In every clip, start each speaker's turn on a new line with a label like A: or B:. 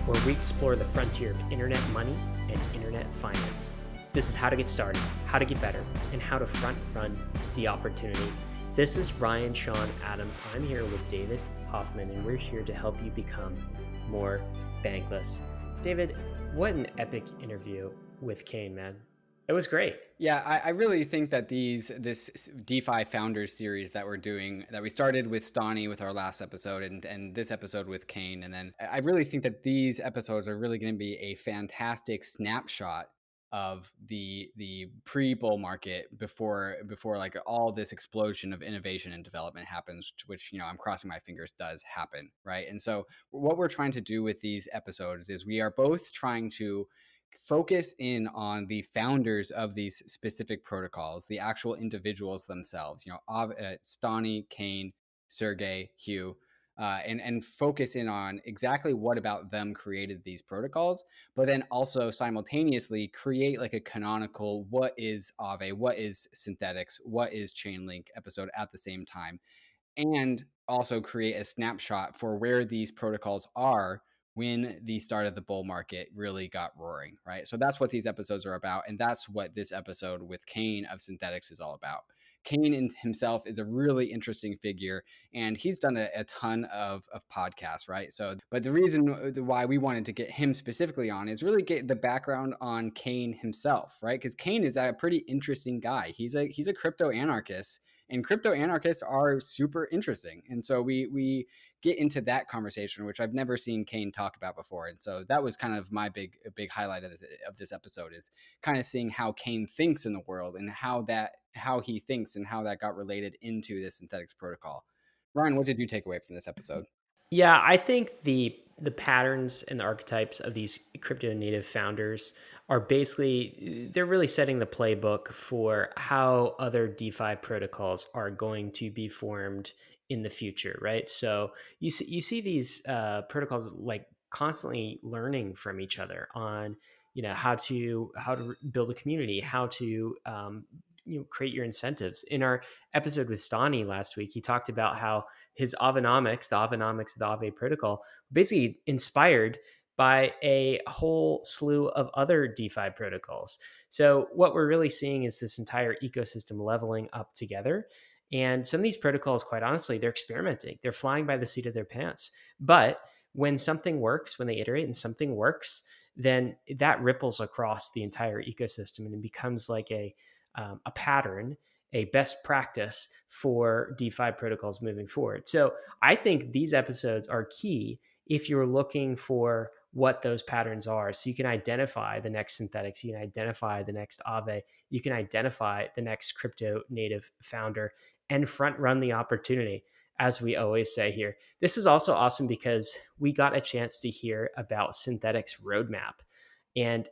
A: where we explore the frontier of internet money and internet finance. This is how to get started, how to get better, and how to front run the opportunity. This is Ryan Sean Adams. I'm here with David Hoffman, and we're here to help you become more bankless. David, what an epic interview with Kain, man. It was great.
B: Yeah, I really think that this DeFi Founders series that we're doing, that we started with Stani with our last episode and this episode with Kain, and then I really think that these episodes are really going to be a fantastic snapshot of the pre-bull market before like all this explosion of innovation and development happens, which I'm crossing my fingers does happen, right? And so what we're trying to do with these episodes is we are both trying to focus in on the founders of these specific protocols, the actual individuals themselves, Stani, Kain, Sergey, Hugh, and focus in on exactly what about them created these protocols, but then also simultaneously create like a canonical what is Aave, what is Synthetix, what is Chainlink episode at the same time, and also create a snapshot for where these protocols are when the start of the bull market really got roaring, right? So that's what these episodes are about. And that's what this episode with Kain of Synthetix is all about. Kain himself is a really interesting figure, and he's done a ton of podcasts, right? So, but the reason why we wanted to get him specifically on is really get the background on Kain himself, right? Because Kain is a pretty interesting guy. He's a crypto anarchist, and crypto anarchists are super interesting. And so we get into that conversation, which I've never seen Kain talk about before. And so that was kind of my big highlight of this episode, is kind of seeing how Kain thinks in the world and how he thinks and how that got related into the Synthetix protocol. Ryan, what did you take away from this episode?
A: Yeah, I think the patterns and the archetypes of these crypto native founders are basically, they're really setting the playbook for how other DeFi protocols are going to be formed in the future, right? So you see these protocols like constantly learning from each other on how to build a community, how to create your incentives. In our episode with Stani last week, he talked about how his Aavonomics, the Aavonomics of the Aave protocol, basically inspired by a whole slew of other DeFi protocols. So what we're really seeing is this entire ecosystem leveling up together. And some of these protocols, quite honestly, they're experimenting. They're flying by the seat of their pants. But when something works, when they iterate and something works, then that ripples across the entire ecosystem and it becomes like a pattern, a best practice for DeFi protocols moving forward. So I think these episodes are key if you're looking for what those patterns are. So you can identify the next Synthetix, you can identify the next Aave, you can identify the next crypto native founder and front run the opportunity, as we always say here. This is also awesome because we got a chance to hear about Synthetix roadmap. And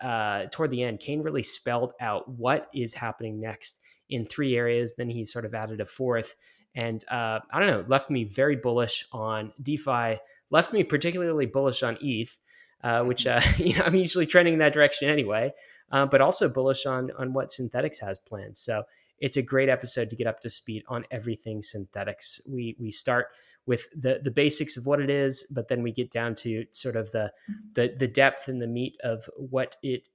A: toward the end, Kain really spelled out what is happening next in three areas. Then he sort of added a fourth. And I don't know, left me very bullish on DeFi, left me particularly bullish on ETH, which I'm usually trending in that direction anyway, but also bullish on what Synthetix has planned. So it's a great episode to get up to speed on everything Synthetix. We start with the basics of what it is, but then we get down to sort of the depth and the meat of what it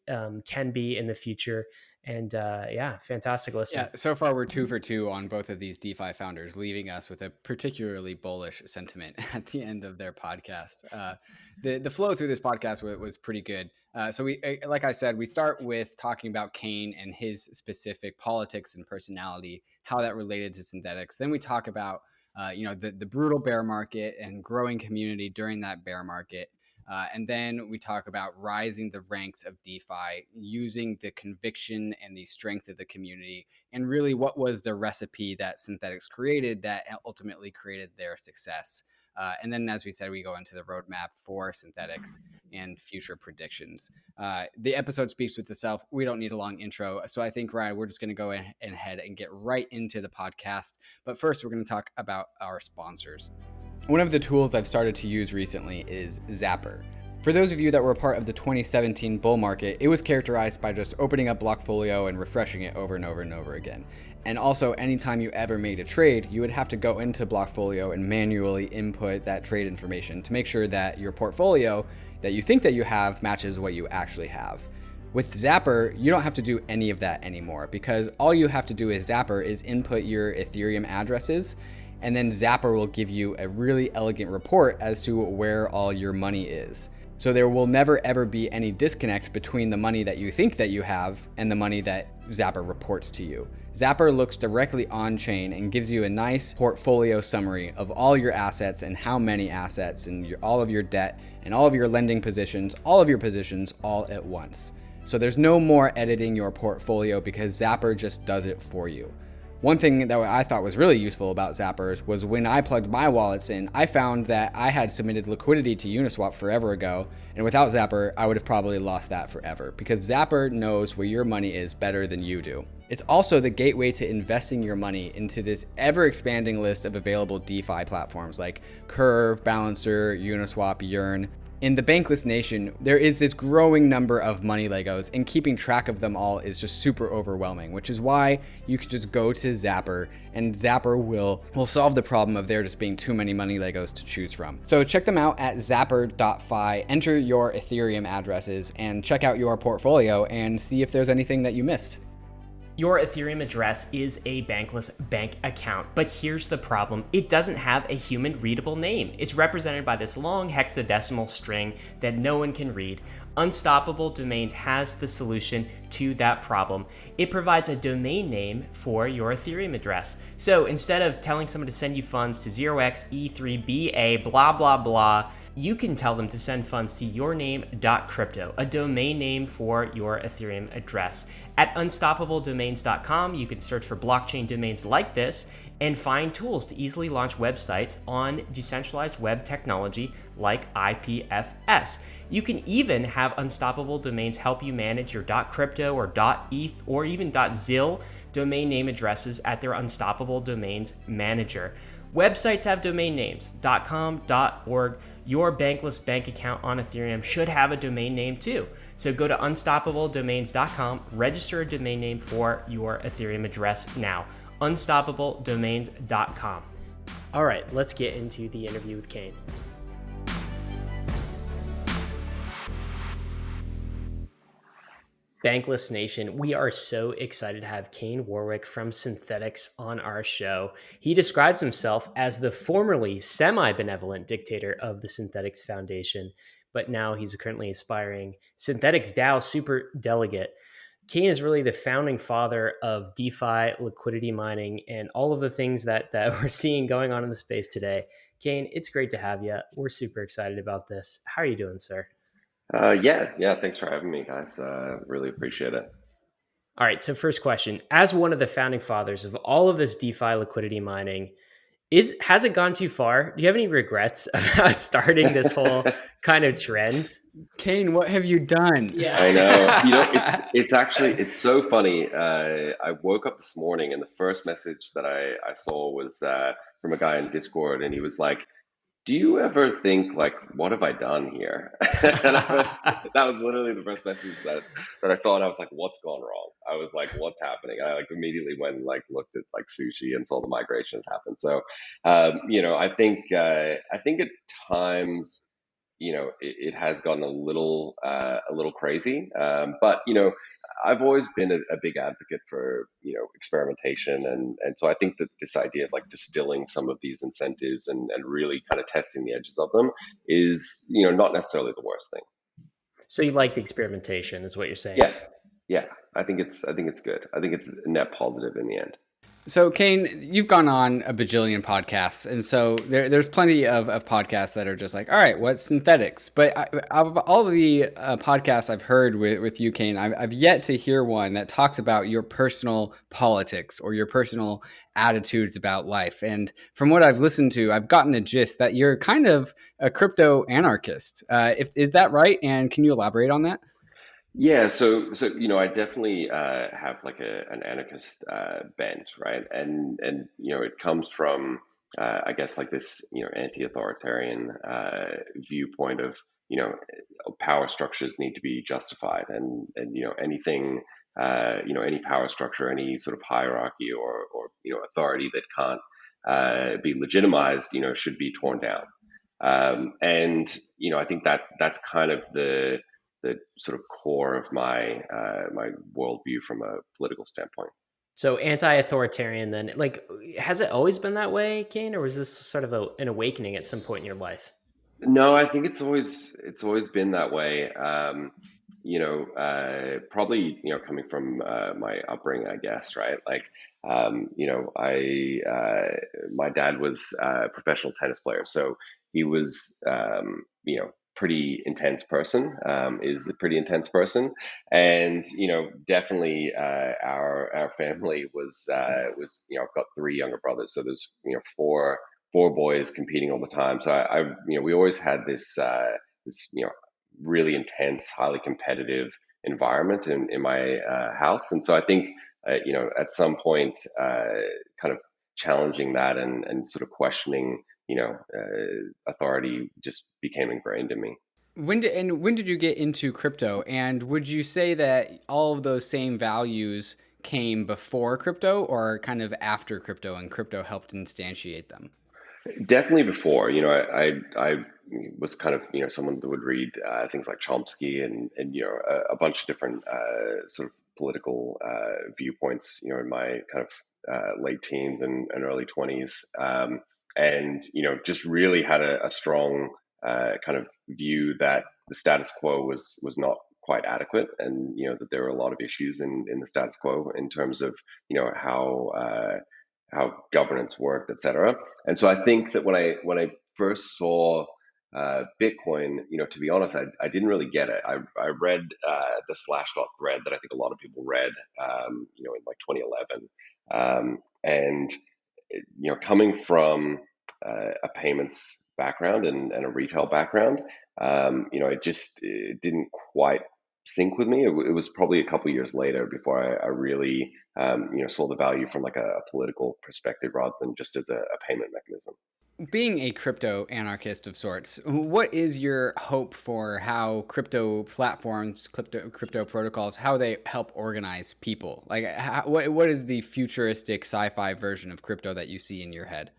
A: can be in the future. And yeah, fantastic listen.
B: Yeah, so far we're 2 for 2 on both of these DeFi founders, leaving us with a particularly bullish sentiment at the end of their podcast. The flow through this podcast was pretty good. So we, like I said, we start with talking about Kain and his specific politics and personality, how that related to Synthetix. Then we talk about the brutal bear market and growing community during that bear market. And then we talk about rising the ranks of DeFi, using the conviction and the strength of the community, and really what was the recipe that Synthetix created that ultimately created their success. And then, as we said, we go into the roadmap for Synthetix and future predictions. The episode speaks with itself. We don't need a long intro. So I think, Ryan, we're just going to go ahead and get right into the podcast. But first, we're going to talk about our sponsors. One of the tools I've started to use recently is ZAPPER. For those of you that were a part of the 2017 bull market, it was characterized by just opening up Blockfolio and refreshing it over and over and over again. And also, anytime you ever made a trade, you would have to go into Blockfolio and manually input that trade information to make sure that your portfolio that you think that you have matches what you actually have. With Zapper, you don't have to do any of that anymore, because all you have to do with Zapper is input your Ethereum addresses, and then Zapper will give you a really elegant report as to where all your money is. So there will never ever be any disconnect between the money that you think that you have and the money that Zapper reports to you. Zapper looks directly on chain and gives you a nice portfolio summary of all your assets and how many assets and all of your debt and all of your lending positions, all of your positions all at once. So there's no more editing your portfolio because Zapper just does it for you. One thing that I thought was really useful about Zappers was when I plugged my wallets in, I found that I had submitted liquidity to Uniswap forever ago, and without Zapper, I would have probably lost that forever, because Zapper knows where your money is better than you do. It's also the gateway to investing your money into this ever-expanding list of available DeFi platforms like Curve, Balancer, Uniswap, Yearn. In the Bankless Nation, there is this growing number of money Legos, and keeping track of them all is just super overwhelming, which is why you could just go to Zapper, and Zapper will solve the problem of there just being too many money Legos to choose from. So check them out at zapper.fi, enter your Ethereum addresses, and check out your portfolio and see if there's anything that you missed.
A: Your Ethereum address is a Bankless bank account, but here's the problem. It doesn't have a human readable name. It's represented by this long hexadecimal string that no one can read. Unstoppable Domains has the solution to that problem. It provides a domain name for your Ethereum address. So instead of telling someone to send you funds to 0xE3BA blah blah blah, you can tell them to send funds to yourname.crypto, a domain name for your Ethereum address. At unstoppabledomains.com, you can search for blockchain domains like this and find tools to easily launch websites on decentralized web technology like IPFS. You can even have Unstoppable Domains help you manage your .crypto or .eth or even .zil domain name addresses at their Unstoppable Domains manager. Websites have domain names, .com, .org. Your Bankless bank account on Ethereum should have a domain name too. So go to unstoppabledomains.com, register a domain name for your Ethereum address now. Unstoppabledomains.com. All right, let's get into the interview with Kain. Bankless Nation, we are so excited to have Kain Warwick from Synthetix on our show. He describes himself as the formerly semi-benevolent dictator of the Synthetix Foundation, but now he's currently aspiring Synthetix DAO super delegate. Kain is really the founding father of DeFi, liquidity mining, and all of the things that we're seeing going on in the space today. Kain, it's great to have you. We're super excited about this. How are you doing, sir?
C: Yeah. Thanks for having me, guys. Really appreciate it.
A: All right. So first question, as one of the founding fathers of all of this DeFi liquidity mining, has it gone too far? Do you have any regrets about starting this whole kind of trend?
B: Kain, what have you done?
A: Yeah.
C: I know. It's so funny. I woke up this morning and the first message that I saw was from a guy in Discord, and he was like, "Do you ever think like, what have I done here?" And that was literally the first message that I saw, and I was like, "What's gone wrong?" I was like, "What's happening?" I like immediately went and like looked at like sushi and saw the migration happen. So, I think at times, it has gotten a little crazy. But I've always been a big advocate for experimentation, and so I think that this idea of like distilling some of these incentives and really kind of testing the edges of them is not necessarily the worst thing.
A: So you like the experimentation, is what you're saying?
C: Yeah. I think it's good. I think it's net positive in the end.
B: So, Kain, you've gone on a bajillion podcasts, and so there's plenty of podcasts that are just like, all right, what's Synthetix? But of all the podcasts I've heard with you, Kain, I've yet to hear one that talks about your personal politics or your personal attitudes about life. And from what I've listened to, I've gotten the gist that you're kind of a crypto-anarchist. Is that right? And can you elaborate on that?
C: Yeah, so I definitely have like an anarchist bent, right? And it comes from I guess like this anti-authoritarian viewpoint of power structures need to be justified, and anything, any power structure, any sort of hierarchy or authority that can't be legitimized, should be torn down. And I think that's kind of the sort of core of my my worldview from a political standpoint.
A: So anti-authoritarian then, like, has it always been that way, Kane, or was this sort of an awakening at some point in your life?
C: No, I think it's always been that way. Probably coming from my upbringing, I guess, right? Like, I my dad was a professional tennis player, so he was pretty intense person. Is a pretty intense person, and definitely our family was I've got three younger brothers, so there's four boys competing all the time. So we always had this really intense, highly competitive environment in my house, and so I think at some point, kind of challenging that and sort of questioning authority just became ingrained in me.
B: When did you get into crypto? And would you say that all of those same values came before crypto or kind of after crypto, and crypto helped instantiate them?
C: Definitely before, I was kind of, someone that would read things like Chomsky and a bunch of different sort of political viewpoints, in my kind of late teens and early 20s. And, just really had a strong kind of view that the status quo was not quite adequate, and, that there were a lot of issues in the status quo in terms of, how governance worked, et cetera. And so I think that when I first saw Bitcoin, to be honest, I didn't really get it. I read the Slashdot thread that I think a lot of people read, in like 2011, and coming from a payments background and a retail background, it didn't quite sync with me. It was probably a couple years later before I really saw the value from like a political perspective rather than just as a payment mechanism.
B: Being a crypto anarchist of sorts, what is your hope for how crypto platforms, crypto protocols, how they help organize people? Like, what is the futuristic sci-fi version of crypto that you see in your head?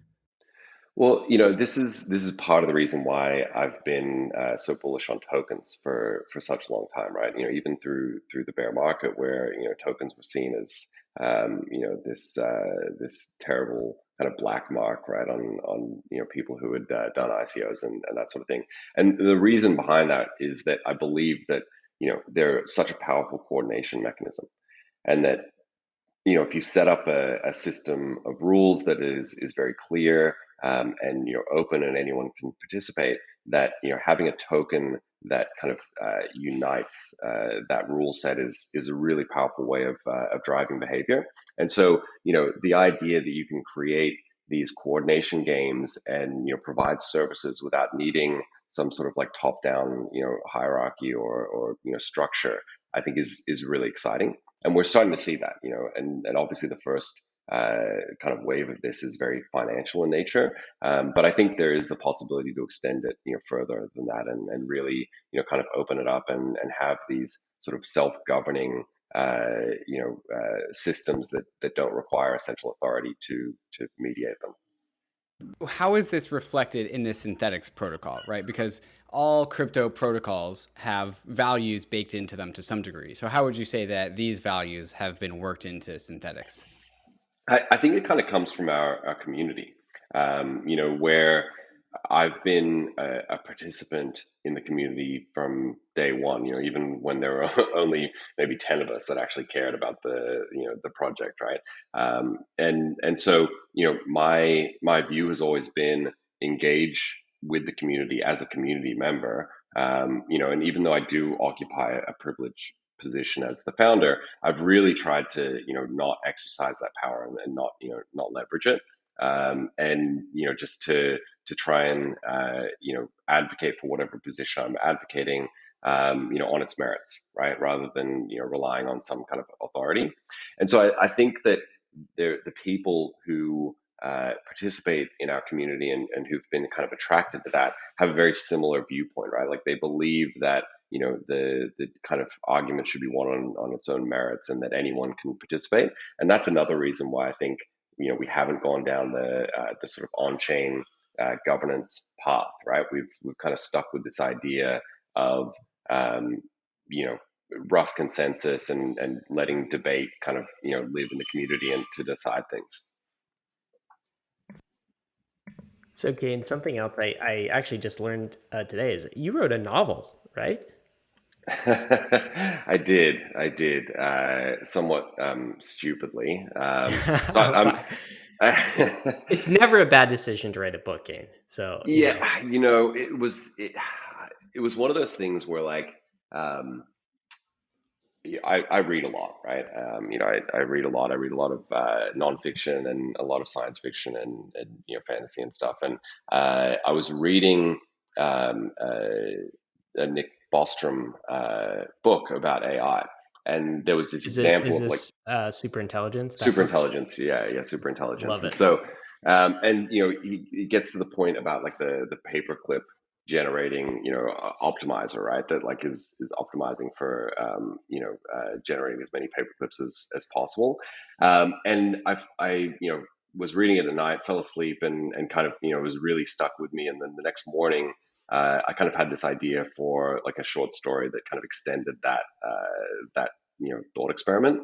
C: Well, this is part of the reason why I've been so bullish on tokens for such a long time, right? Even through the bear market, where tokens were seen as this terrible kind of black mark, right, on people who had done ICOs and that sort of thing. And the reason behind that is that I believe that they're such a powerful coordination mechanism, and that if you set up a system of rules that is very clear, and open and anyone can participate, that having a token that kind of unites that rule set is a really powerful way of driving behavior. And so the idea that you can create these coordination games and provide services without needing some sort of like top down hierarchy or structure, I think is really exciting. And we're starting to see that, and obviously the first kind of wave of this is very financial in nature, but I think there is the possibility to extend it, further than that, and really, kind of open it up and have these sort of self-governing, systems that don't require a central authority to mediate them.
B: How is this reflected in the Synthetix protocol, right? Because all crypto protocols have values baked into them to some degree. So how would you say that these values have been worked into Synthetix?
C: I think it kind of comes from our community, where I've been a participant in the community from day one, even when there were only maybe 10 of us that actually cared about the project, right? And so, my view has always been engage with the community as a community member, and even though I do occupy a privileged position as the founder, I've really tried to, not exercise that power and not, not leverage it. And just to try and advocate for whatever position I'm advocating, on its merits, right, rather than relying on some kind of authority. And so I think that the people who participate in our community and who've been kind of attracted to that have a very similar viewpoint, right? Like they believe that the kind of argument should be won on its own merits and that anyone can participate. And that's another reason why I think we haven't gone down the sort of on-chain governance path, right? We've kind of stuck with this idea of rough consensus and letting debate kind of live in the community and to decide things.
A: So, Gain, something else I actually just learned today is you wrote a novel, right?
C: I did, somewhat stupidly, but I'm.
A: It's never a bad decision to write a book, Gain. So
C: Yeah, it was one of those things where like I read a lot, right? I read a lot. I read a lot of nonfiction and a lot of science fiction and fantasy and stuff. And I was reading a Nick Bostrom book about AI, and there was this example
A: is
C: of like
A: this super intelligence?
C: super intelligence, yeah, super intelligence.
A: Love
C: And
A: it.
C: so, he gets to the point about like the paperclip generating optimizer, right, that like is optimizing for generating as many paperclips as possible. And I was reading it at night, fell asleep, and kind of was really stuck with me. And then the next morning I kind of had this idea for like a short story that kind of extended that thought experiment.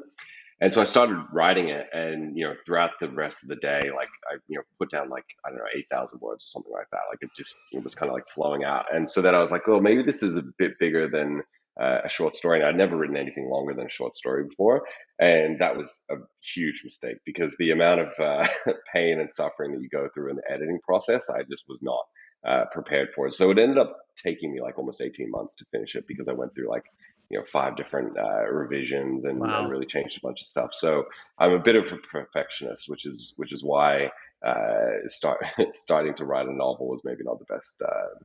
C: And so I started writing it, and throughout the rest of the day, like I put down like, I don't know, 8,000 words or something like that. Like it was kind of like flowing out. And so then I was like, oh, maybe this is a bit bigger than a short story. And I'd never written anything longer than a short story before, and that was a huge mistake because the amount of pain and suffering that you go through in the editing process, I just was not prepared for. So it ended up taking me like almost 18 months to finish it because I went through like 5 different revisions and
A: Wow.
C: really changed a bunch of stuff. So I'm a bit of a perfectionist, which is why starting to write a novel was maybe not the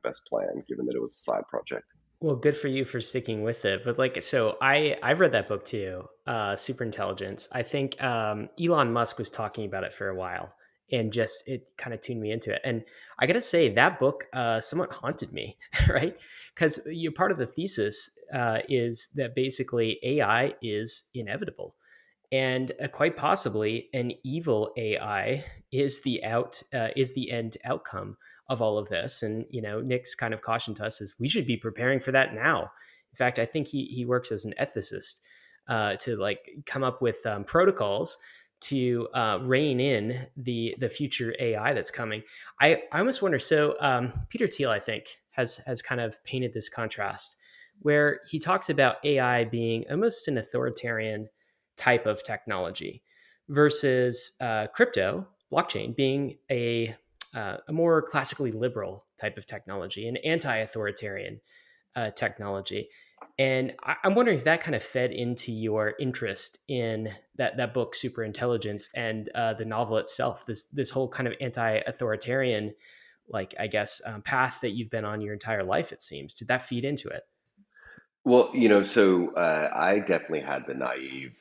C: best plan, given that it was a side project.
A: Well, good for you for sticking with it. But like, so I've read that book too, Super Intelligence. I think Elon Musk was talking about it for a while, and just it kind of tuned me into it. And I got to say that book somewhat haunted me, right? Because you part of the thesis is that basically AI is inevitable, and quite possibly an evil AI is the end outcome of all of this. And Nick's kind of caution to us is we should be preparing for that now. In fact, I think he works as an ethicist to like come up with protocols to rein in the future AI that's coming. I almost wonder. So Peter Thiel, I think, has kind of painted this contrast where he talks about AI being almost an authoritarian type of technology versus crypto blockchain being a more classically liberal type of technology, an anti-authoritarian technology. And I'm wondering if that kind of fed into your interest in that book, Super Intelligence, and the novel itself. This whole kind of anti-authoritarian, like I guess, path that you've been on your entire life. It seems. Did that feed into it?
C: Well, so I definitely had the naive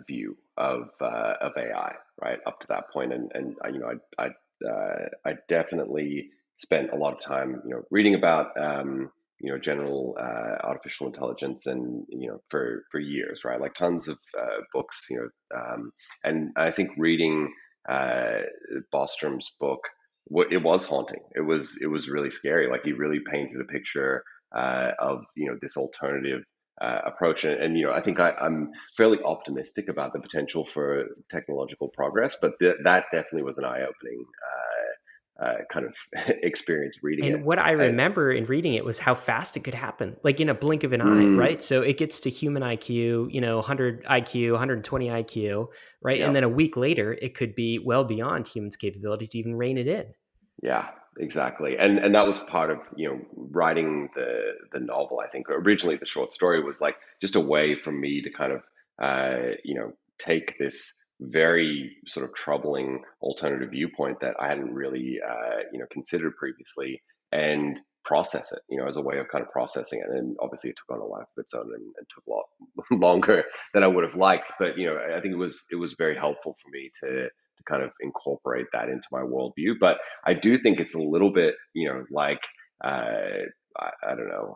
C: view of AI right up to that point, and I definitely spent a lot of time reading about general artificial intelligence and for years, right, like tons of books, and I think reading uh, Bostrom's book, it was haunting. It was really scary. Like he really painted a picture of this alternative approach, and I think I'm fairly optimistic about the potential for technological progress, but that definitely was an eye-opening kind of experience reading it.
A: And what I
C: And
A: remember in reading it was how fast it could happen, like in a blink of an eye,
C: mm,
A: right? So it gets to human IQ, 100 IQ, 120 IQ, right?
C: yeah,
A: And then a week later, it could be well beyond humans' capability to even rein it in.
C: yeah, exactly. And that was part of writing the novel. I think originally the short story was like just a way for me to kind of take this very sort of troubling alternative viewpoint that I hadn't really considered previously and process it, as a way of kind of processing it. And obviously it took on a life of its own and took a lot longer than I would have liked. But I think it was very helpful for me to kind of incorporate that into my worldview. But I do think it's a little bit, like, I don't know,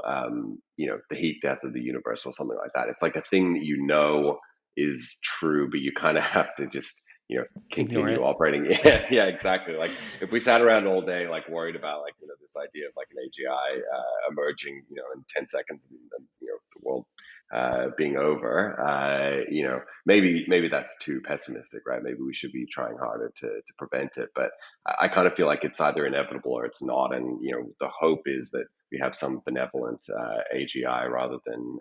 C: the heat death of the universe or something like that. It's like a thing that is true, but you kind of have to just,
A: Ignore
C: continue
A: it.
C: operating. Yeah, yeah, exactly. Like if we sat around all day, like worried about like, this idea of like an AGI emerging, in 10 seconds and the world being over, maybe that's too pessimistic, right? Maybe we should be trying harder to prevent it. But I kind of feel like it's either inevitable or it's not. And, the hope is that we have some benevolent AGI rather than,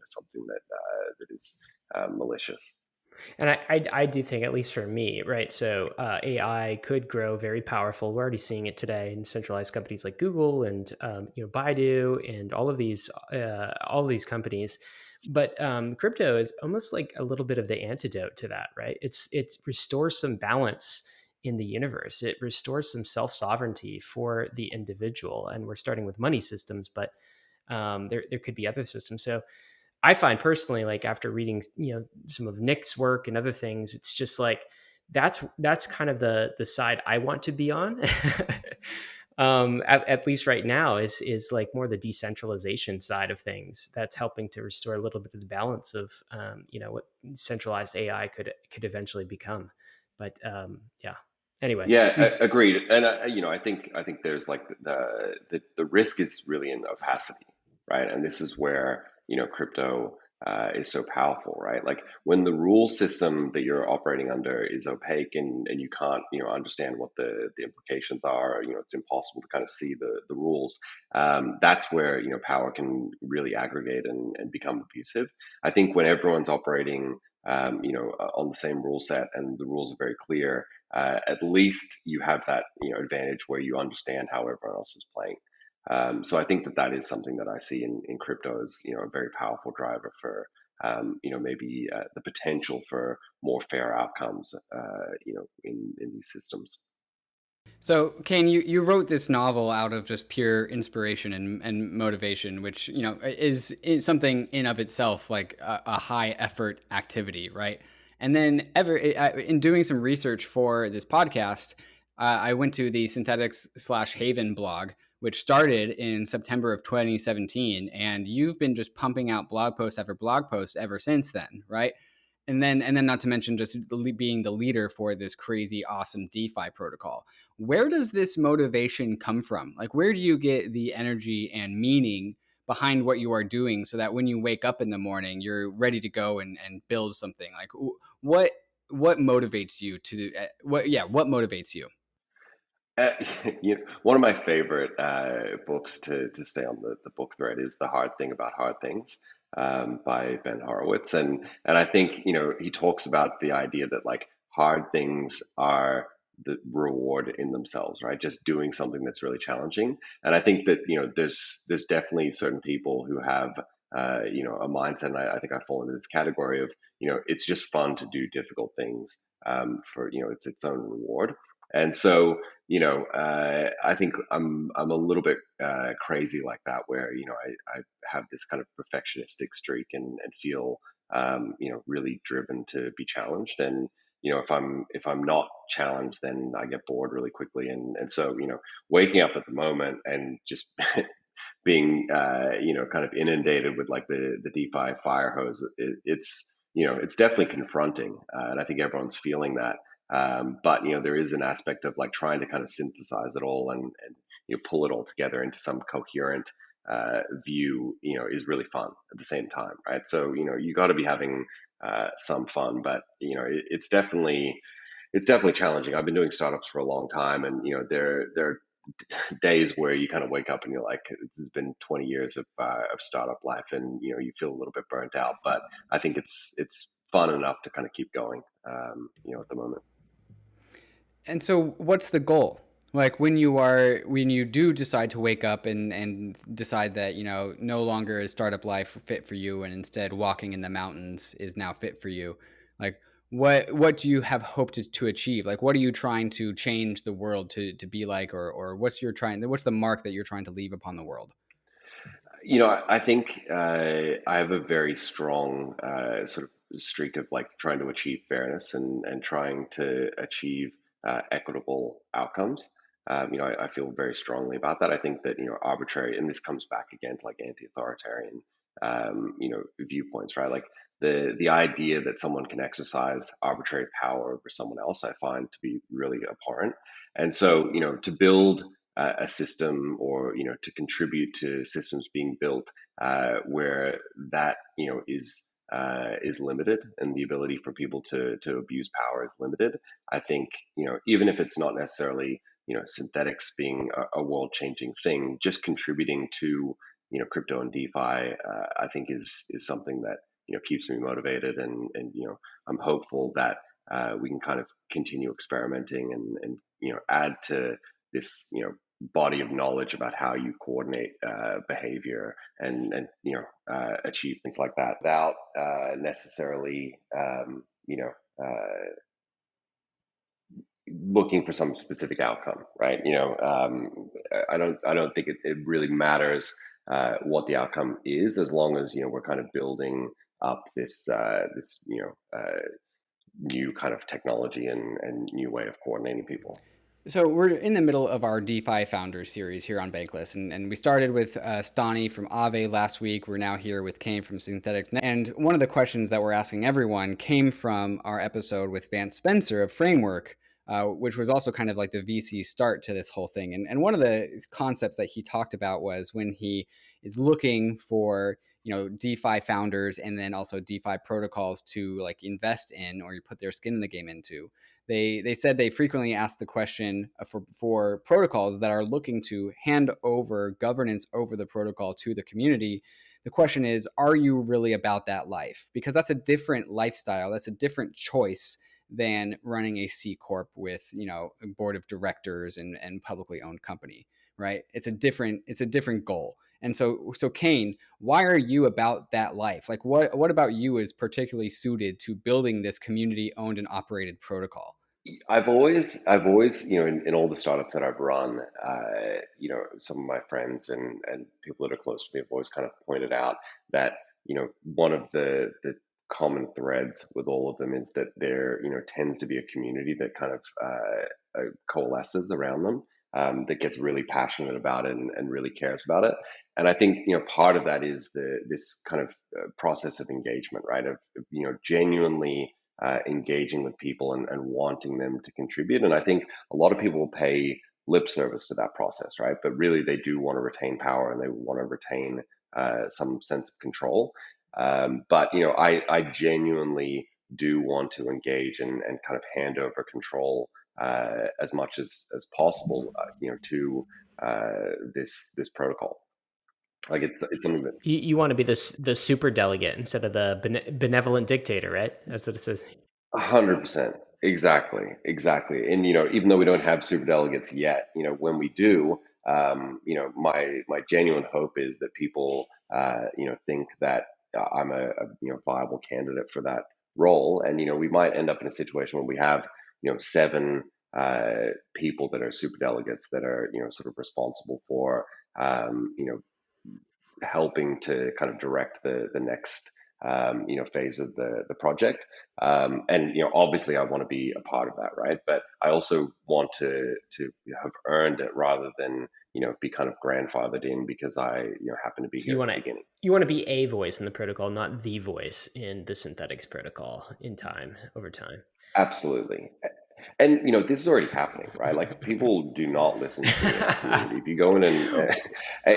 C: something that is malicious.
A: And I do think, at least for me, right? So AI could grow very powerful. We're already seeing it today in centralized companies like Google and Baidu and all of these companies. But crypto is almost like a little bit of the antidote to that, right? It restores some balance in the universe. It restores some self sovereignty for the individual. And we're starting with money systems, but there could be other systems. So I find personally, like after reading, some of Nick's work and other things, it's just like that's kind of the side I want to be on. At least right now is like more the decentralization side of things that's helping to restore a little bit of the balance of what centralized AI could eventually become. But yeah. Anyway,
C: Yeah,
A: we've
C: agreed. And I think there's like the risk is really in opacity, right? And this is where crypto is so powerful, right? Like when the rule system that you're operating under is opaque and you can't understand what the implications are, or, it's impossible to kind of see the rules. That's where power can really aggregate and become abusive. I think when everyone's operating on the same rule set and the rules are very clear, at least you have that advantage where you understand how everyone else is playing. So I think that is something that I see in crypto as a very powerful driver for maybe the potential for more fair outcomes in these systems.
B: So, Kane, you wrote this novel out of just pure inspiration and motivation, which is something in of itself like a high effort activity, right? And then in doing some research for this podcast, I went to the Synthetix/Haven blog, which started in September of 2017, and you've been just pumping out blog post after blog post ever since then, right? And then not to mention just being the leader for this crazy awesome DeFi protocol. Where does this motivation come from? Like, where do you get the energy and meaning behind what you are doing so that when you wake up in the morning, you're ready to go and build something? Like, what what motivates you to what motivates you?
C: Uh, One of my favorite books to stay on the book thread is The Hard Thing About Hard Things by Ben Horowitz. And I think, he talks about the idea that like hard things are the reward in themselves, right? Just doing something that's really challenging. And I think that, there's definitely certain people who have, a mindset, and I think I fall into this category of, it's just fun to do difficult things for, it's its own reward. And so, I think I'm a little bit crazy like that, where I have this kind of perfectionistic streak and feel really driven to be challenged. And if I'm not challenged, then I get bored really quickly. And so waking up at the moment and just being kind of inundated with like the DeFi fire hose, it's definitely confronting, and I think everyone's feeling that. But there is an aspect of like trying to kind of synthesize it all and pull it all together into some coherent view. Is really fun at the same time, right? So you got to be having some fun, but it's definitely challenging. I've been doing startups for a long time, and there are days where you kind of wake up and you're like, this has been 20 years of startup life, and you feel a little bit burnt out. But I think it's fun enough to kind of keep going, at the moment.
B: And so what's the goal? Like when you do decide to wake up and decide that, no longer is startup life fit for you and instead walking in the mountains is now fit for you. Like what do you have hoped to achieve? Like what are you trying to change the world to be like, or what's the mark that you're trying to leave upon the world?
C: I think I have a very strong sort of streak of like trying to achieve fairness and trying to achieve equitable outcomes. I feel very strongly about that. I think that arbitrary, and this comes back again to like anti-authoritarian viewpoints, right? Like the idea that someone can exercise arbitrary power over someone else, I find to be really abhorrent. And so, to build a system, or to contribute to systems being built where that is limited, and the ability for people to abuse power is limited. I think even if it's not necessarily Synthetix being a world changing thing, just contributing to crypto and DeFi, I think is something that keeps me motivated, and I'm hopeful that we can kind of continue experimenting and add to this body of knowledge about how you coordinate behavior and achieve things like that without necessarily looking for some specific outcome, right? I don't think it really matters what the outcome is, as long as we're kind of building up this new kind of technology and new way of coordinating people.
B: So we're in the middle of our DeFi Founders series here on Bankless, and we started with Stani from Aave last week. We're now here with Kain from Synthetix. And one of the questions that we're asking everyone came from our episode with Vance Spencer of Framework, which was also kind of like the VC start to this whole thing. And one of the concepts that he talked about was when he is looking for DeFi founders and then also DeFi protocols to like invest in, or you put their skin in the game into. They said they frequently ask the question for protocols that are looking to hand over governance over the protocol to the community. The question is, are you really about that life? Because that's a different lifestyle. That's a different choice than running a C Corp with, a board of directors and publicly owned company, right? It's a different goal. And so Kain, why are you about that life? Like what about you is particularly suited to building this community owned and operated protocol?
C: I've always, in all the startups that I've run, some of my friends and people that are close to me have always kind of pointed out that, one of the common threads with all of them is that there, tends to be a community that kind of coalesces around them, that gets really passionate about it and really cares about it. And I think, part of that is this kind of process of engagement, right? Of, genuinely engaging with people and wanting them to contribute. And I think a lot of people will pay lip service to that process, right? But really, they do want to retain power and they want to retain some sense of control. But I genuinely do want to engage and kind of hand over control as much as possible, to this protocol. Like it's something that
A: You want to be the super delegate instead of the benevolent dictator, right? That's what it says.
C: 100%. Exactly. And even though we don't have super delegates yet, when we do, my genuine hope is that people, think that I'm a viable candidate for that role, and we might end up in a situation where we have 7 people that are super delegates that are sort of responsible for helping to kind of direct the next phase of the project. And obviously I want to be a part of that, right? But I also want to have earned it rather than be kind of grandfathered in because I happen to be
A: So
C: here at the beginning.
A: you want to be a voice in the protocol, not the voice in the Synthetix protocol over time.
C: Absolutely. And this is already happening, right? Like people do not listen to the community. If you go in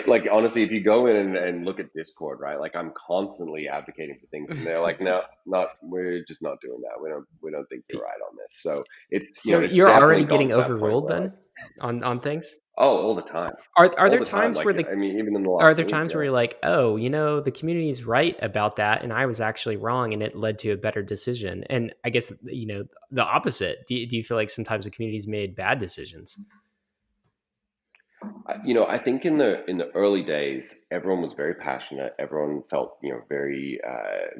C: like honestly, if you go in and look at Discord, right? Like I'm constantly advocating for things, and they're like, no, we're just not doing that. We don't think you're right on this. So it's
A: So
C: it's
A: you're
C: definitely
A: already
C: gone
A: getting
C: to that point
A: overruled
C: where
A: then
C: like,
A: on things?
C: oh, all the time,
A: Are
C: all
A: there
C: the time.
A: times
C: Like
A: where
C: I mean, even in the
A: are
C: last
A: there
C: week,
A: times where
C: yeah.
A: you're like, oh, the community's right about that, and I was actually wrong, and it led to a better decision? And I guess the opposite. Do you feel like sometimes the community's made bad decisions?
C: I think in the early days, everyone was very passionate. Everyone felt, very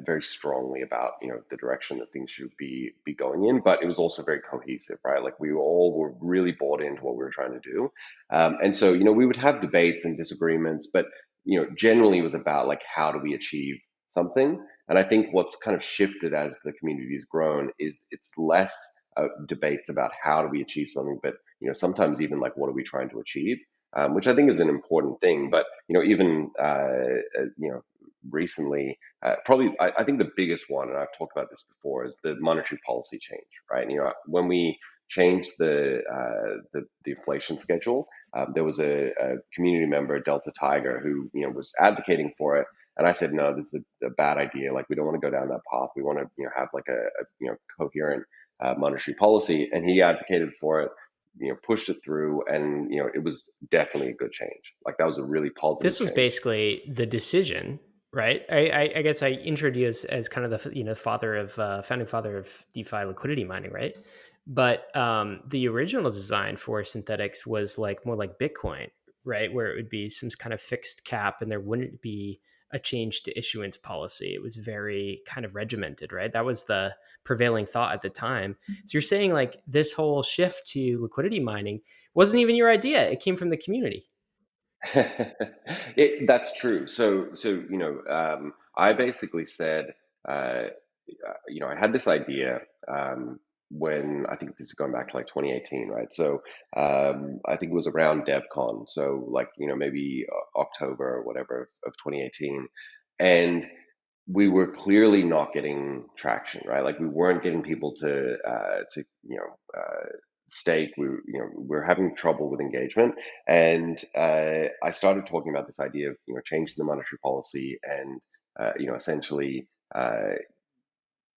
C: very strongly about, the direction that things should be going in. But it was also very cohesive, right? Like we all were really bought into what we were trying to do, and so we would have debates and disagreements, but generally it was about like how do we achieve something. And I think what's kind of shifted as the community has grown is it's less debates about how do we achieve something, but sometimes even like what are we trying to achieve, which I think is an important thing. But even recently, probably I think the biggest one, and I've talked about this before, is the monetary policy change, right? When we changed the inflation schedule, there was a community member, Delta Tiger, who was advocating for it, and I said, no, this is a bad idea. Like, we don't want to go down that path. We want to have like a coherent monetary policy, and he advocated for it. Pushed it through, and it was definitely a good change. Like, that was a really positive
A: This was
C: change.
A: basically the decision, right? I guess I introduced as kind of the father of founding father of DeFi liquidity mining, right? But the original design for Synthetix was like more like Bitcoin, right? Where it would be some kind of fixed cap, and there wouldn't be a change to issuance policy. It was very kind of regimented, right? That was the prevailing thought at the time. So you're saying like this whole shift to liquidity mining wasn't even your idea; it came from the community.
C: That's true. I basically said, I had this idea when I think this is going back to like 2018, right? So I think it was around DevCon, so like maybe October or whatever of 2018, and we were clearly not getting traction, right? Like, we weren't getting people to stake. We're having trouble with engagement, and I started talking about this idea of changing the monetary policy and essentially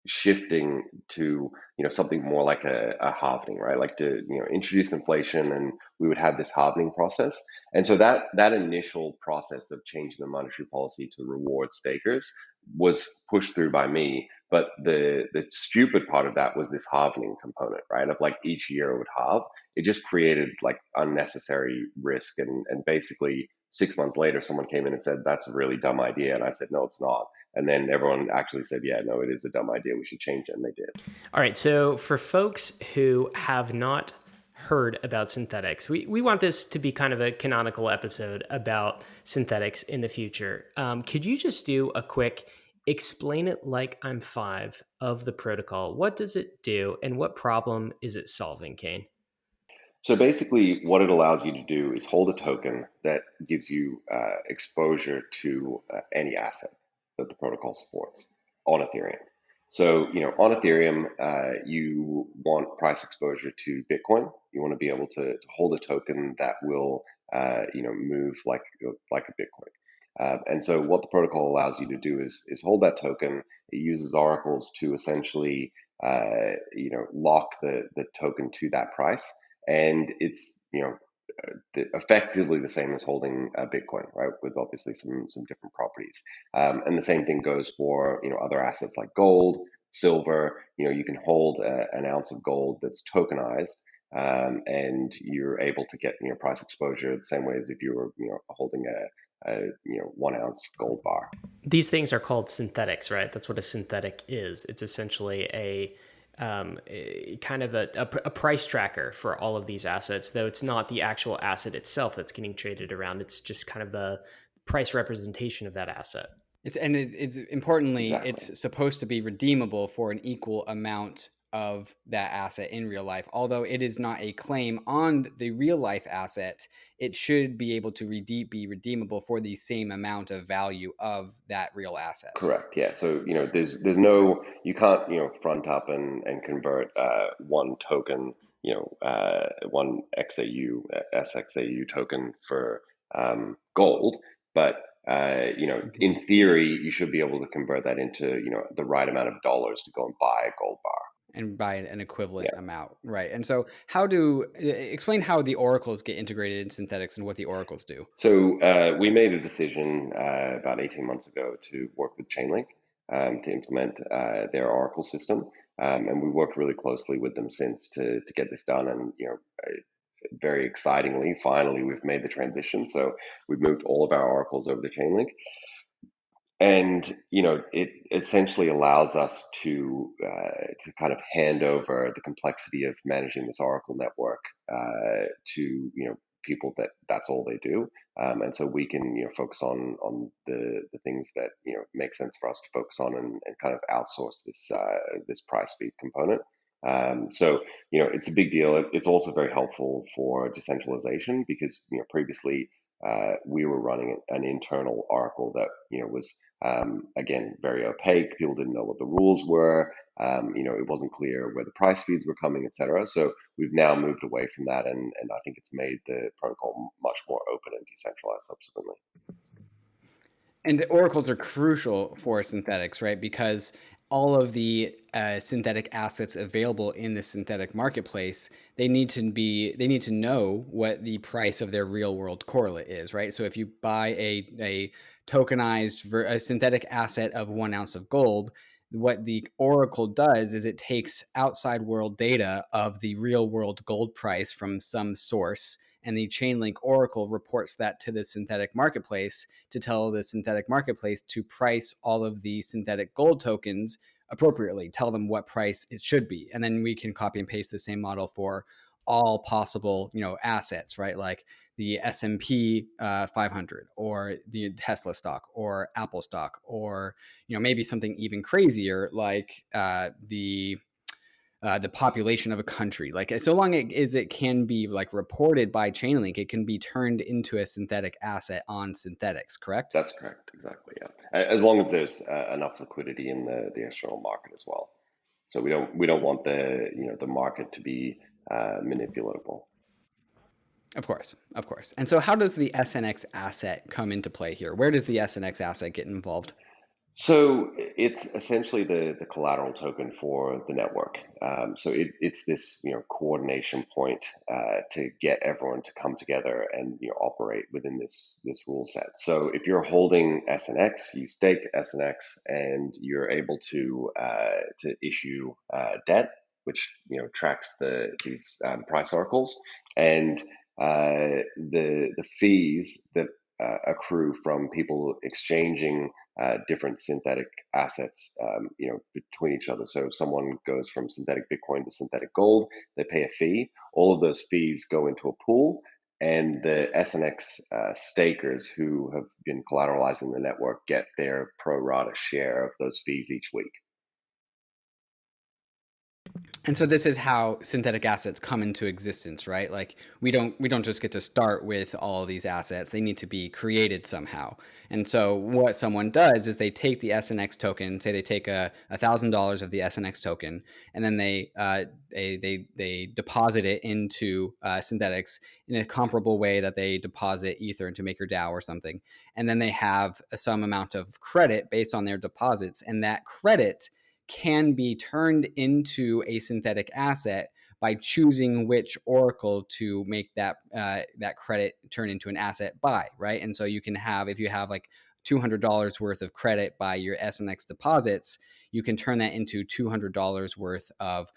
C: shifting to something more like a halvening, right? Like, to introduce inflation, and we would have this halvening process. And so that initial process of changing the monetary policy to reward stakers was pushed through by me. But the stupid part of that was this halvening component, right? Of like, each year it would halve. It just created like unnecessary risk, and basically 6 months later, someone came in and said, that's a really dumb idea, and I said, no, it's not. And then everyone actually said, yeah, no, it is a dumb idea. We should change it. And they did.
A: All right. So for folks who have not heard about Synthetix, we want this to be kind of a canonical episode about Synthetix in the future. Could you just do a quick explain it like I'm five of the protocol? What does it do, and what problem is it solving, Kain?
C: So basically, what it allows you to do is hold a token that gives you exposure to any asset that the protocol supports on Ethereum. So, on Ethereum, you want price exposure to Bitcoin. You want to be able to hold a token that will, move like a Bitcoin. And so, what the protocol allows you to do is hold that token. It uses oracles to essentially, lock the token to that price, and it's effectively the same as holding Bitcoin, right? With obviously some different properties. And the same thing goes for other assets like gold, silver. You can hold an ounce of gold that's tokenized, and you're able to get price exposure the same way as if you were holding a 1 ounce gold bar.
A: These things are called synthetics, right? That's what a synthetic is. It's essentially a kind of a price tracker for all of these assets, though it's not the actual asset itself that's getting traded around. It's just kind of the price representation of that asset.
B: It's importantly,
C: Exactly.
B: it's supposed to be redeemable for an equal amount of that asset in real life. Although it is not a claim on the real life asset, it should be able to be redeemable for the same amount of value of that real asset.
C: Correct. Yeah. So there's no, you can't front up and convert one token, one XAU SXAU token for gold, but in theory, you should be able to convert that into the right amount of dollars to go and buy a gold bar.
B: And by an equivalent
C: Yeah.
B: amount, right? And so, explain how the oracles get integrated in Synthetix and what the oracles do?
C: So we made a decision about 18 months ago to work with Chainlink to implement their Oracle system, and we've worked really closely with them since to get this done. And very excitingly, finally, we've made the transition. So we've moved all of our oracles over to Chainlink, and it essentially allows us to kind of hand over the complexity of managing this Oracle network to people that that's all they do, and so we can focus on the things that make sense for us to focus on, and kind of outsource this price feed component. So it's a big deal. It's also very helpful for decentralization because previously we were running an internal Oracle that was again very opaque. People didn't know what the rules were. It wasn't clear where the price feeds were coming, etc. So we've now moved away from that, and I think it's made the protocol much more open and decentralized subsequently.
B: And oracles are crucial for Synthetix, right? Because all of the synthetic assets available in the synthetic marketplace, they need to know what the price of their real world correlate is, right? So if you buy a tokenized a synthetic asset of 1 ounce of gold, what the oracle does is it takes outside world data of the real world gold price from some source, and the Chainlink oracle reports that to the synthetic marketplace to tell the synthetic marketplace to price all of the synthetic gold tokens appropriately, tell them what price it should be. And then we can copy and paste the same model for all possible assets, right? Like the S&P 500 or the Tesla stock or Apple stock, or maybe something even crazier like the population of a country. Like, so long as it can be like reported by Chainlink, it can be turned into a synthetic asset on Synthetix, correct?
C: That's correct, exactly. Yeah, as long as there's enough liquidity in the external market as well. So we don't want the market to be manipulatable.
B: Of course. And so how does the SNX asset come into play here? Where does the SNX asset get involved?
C: So it's essentially the collateral token for the network. So it's this coordination point to get everyone to come together and operate within this rule set. So if you're holding SNX, you stake SNX, and you're able to issue debt, which tracks these price oracles, and the fees that accrue from people exchanging different synthetic assets, between each other. So if someone goes from synthetic Bitcoin to synthetic gold, they pay a fee. All of those fees go into a pool, and the SNX stakers who have been collateralizing the network get their pro rata share of those fees each week.
B: And so this is how synthetic assets come into existence, right? Like we don't just get to start with all of these assets. They need to be created somehow. And so what someone does is they take the SNX token, say they take $1,000 of the SNX token, and then they deposit it into Synthetix in a comparable way that they deposit Ether into MakerDAO or something. And then they have some amount of credit based on their deposits, and that credit can be turned into a synthetic asset by choosing which oracle to make that credit turn into an asset by, right? And so you can have, if you have like $200 worth of credit by your SNX deposits, you can turn that into $200 worth of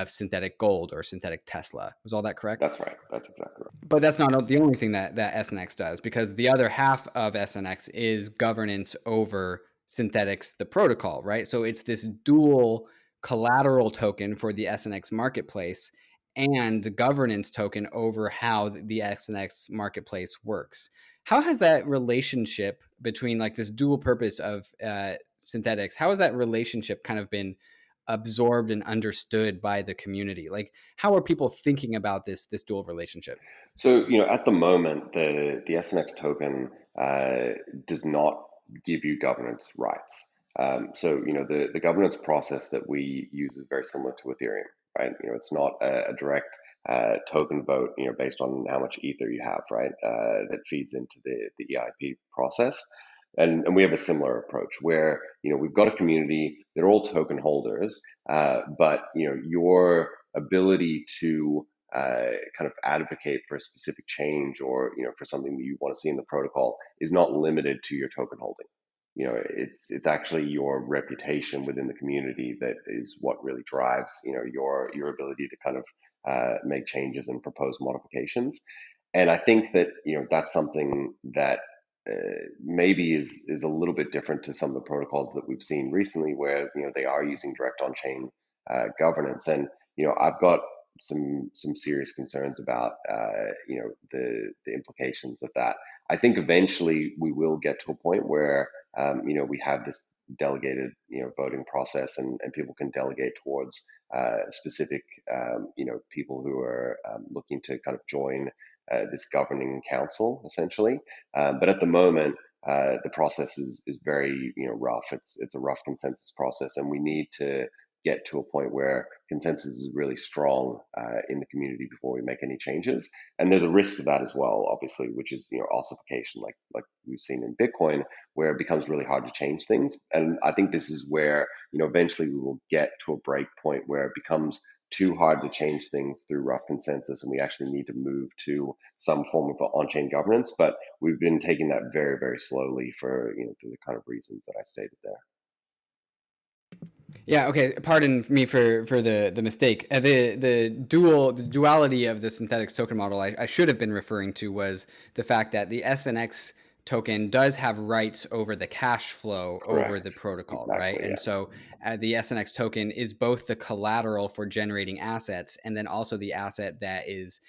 B: synthetic gold or synthetic Tesla. Was all that correct?
C: That's right. That's exactly right.
B: But that's not the only thing that SNX does, because the other half of SNX is governance over Synthetix, the protocol, right? So it's this dual collateral token for the SNX marketplace and the governance token over how the SNX marketplace works. How has that relationship between like this dual purpose of Synthetix, how has that relationship kind of been absorbed and understood by the community? Like, how are people thinking about this dual relationship?
C: So at the moment, the SNX token does not give you governance rights. So the governance process that we use is very similar to Ethereum, right? It's not a direct token vote, based on how much Ether you have, right? That feeds into the EIP process. And we have a similar approach where we've got a community, they're all token holders, but your ability to kind of advocate for a specific change, or for something that you want to see in the protocol, is not limited to your token holding. It's actually your reputation within the community that is what really drives your ability to kind of make changes and propose modifications. And I think that that's something that maybe is a little bit different to some of the protocols that we've seen recently, where they are using direct on-chain governance. And I've got some serious concerns about the implications of that. I think eventually we will get to a point where we have this delegated voting process, and people can delegate towards specific people who are looking to kind of join this governing council essentially. But at the moment, the process is very rough. It's a rough consensus process, and we need to get to a point where consensus is really strong in the community before we make any changes. And there's a risk of that as well, obviously, which is ossification, like we've seen in Bitcoin, where it becomes really hard to change things. And I think this is where eventually we will get to a break point where it becomes too hard to change things through rough consensus, and we actually need to move to some form of on-chain governance. But we've been taking that very, very slowly for through the kind of reasons that I stated there.
B: Yeah. Okay. Pardon me for the mistake. The duality of the Synthetix token model I should have been referring to was the fact that the SNX token does have rights over the cash flow over the protocol,
C: Exactly,
B: right?
C: yeah.
B: And so the SNX token is both the collateral for generating assets, and then also the asset that is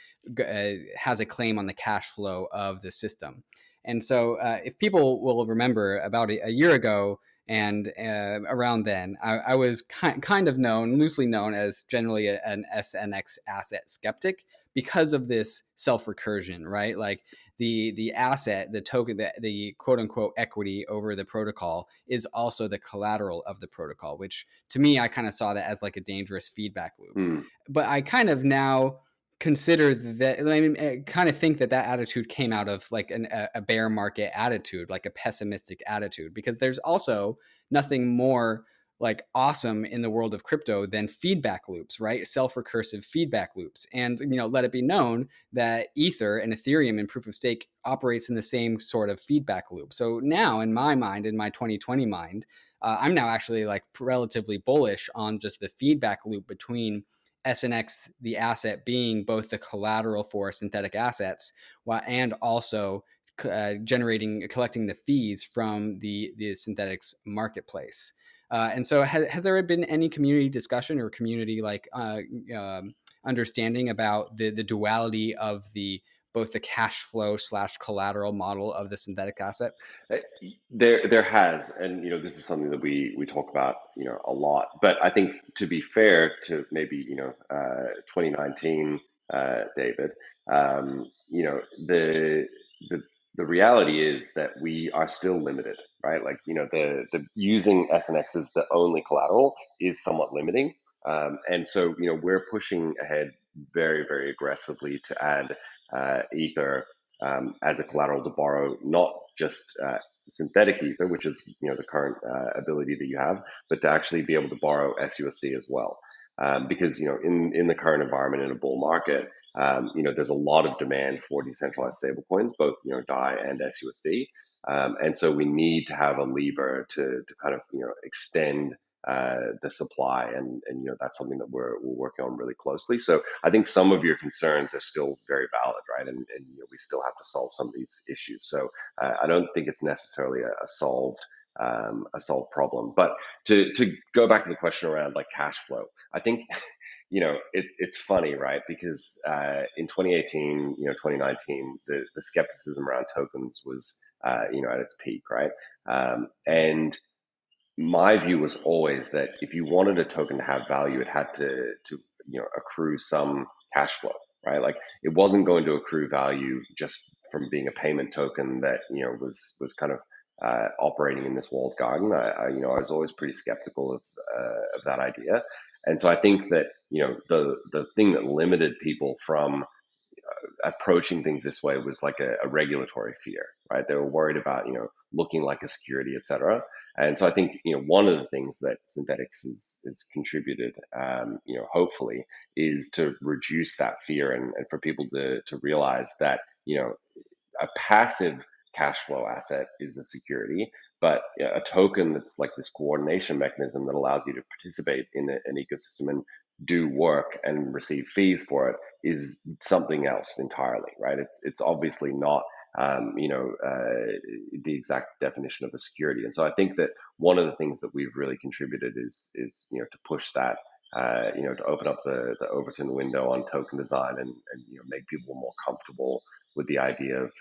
B: has a claim on the cash flow of the system. And so if people will remember, about a year ago, and around then, I was kind of loosely known as generally an SNX asset skeptic because of this self-recursion, right? Like the asset, the token, the quote unquote equity over the protocol is also the collateral of the protocol, which to me, I kind of saw that as like a dangerous feedback loop. But I kind of now consider that, I mean, I kind of think that attitude came out of like a bear market attitude, like a pessimistic attitude, because there's also nothing more like awesome in the world of crypto than feedback loops, right? Self-recursive feedback loops. And let it be known that Ether and Ethereum and proof of stake operates in the same sort of feedback loop. So now in my mind, in my 2020 mind, I'm now actually like relatively bullish on just the feedback loop between SNX, the asset, being both the collateral for synthetic assets, and also collecting the fees from the Synthetix marketplace. And so has there been any community discussion or community understanding about the duality of both the cash flow / collateral model of the synthetic asset?
C: There has, and this is something that we talk about a lot. But I think, to be fair to maybe 2019, David, the the reality is that we are still limited, right? Like the using SNX as the only collateral is somewhat limiting, and so we're pushing ahead very, very aggressively to add Ether as a collateral to borrow, not just synthetic Ether, which is the current ability that you have, but to actually be able to borrow SUSD as well. Because in the current environment in a bull market, there's a lot of demand for decentralized stablecoins, both DAI and SUSD, and so we need to have a lever to kind of extend the supply, and that's something that we're working on really closely. So I think some of your concerns are still very valid, right? And we still have to solve some of these issues. So I don't think it's necessarily a solved problem. But to go back to the question around like cash flow, I think it's funny, right? Because in 2018, 2019, the skepticism around tokens was at its peak, right? And my view was always that if you wanted a token to have value, it had to accrue some cash flow, right? Like it wasn't going to accrue value just from being a payment token that was kind of operating in this walled garden. I was always pretty skeptical of that idea, and so I think that the thing that limited people from approaching things this way was like a regulatory fear, right? They were worried about looking like a security, etc. And so I think one of the things that Synthetix is contributed, hopefully, is to reduce that fear, and for people to realize that a passive cash flow asset is a security, but a token that's like this coordination mechanism that allows you to participate in an ecosystem and do work and receive fees for it is something else entirely, right? It's obviously not the exact definition of a security. And so I think that one of the things that we've really contributed is to push that to open up the Overton window on token design and make people more comfortable with the idea of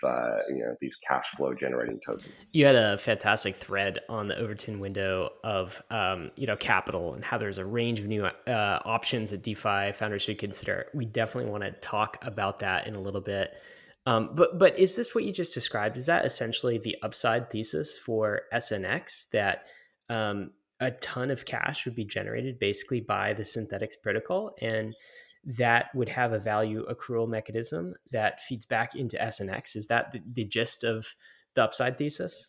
C: these cash flow generating tokens.
A: You had a fantastic thread on the Overton window of capital and how there's a range of new options that DeFi founders should consider. We definitely want to talk about that in a little bit. But is this what you just described? Is that essentially the upside thesis for SNX, that a ton of cash would be generated basically by the Synthetix protocol, and that would have a value accrual mechanism that feeds back into SNX? Is that the gist of the upside thesis?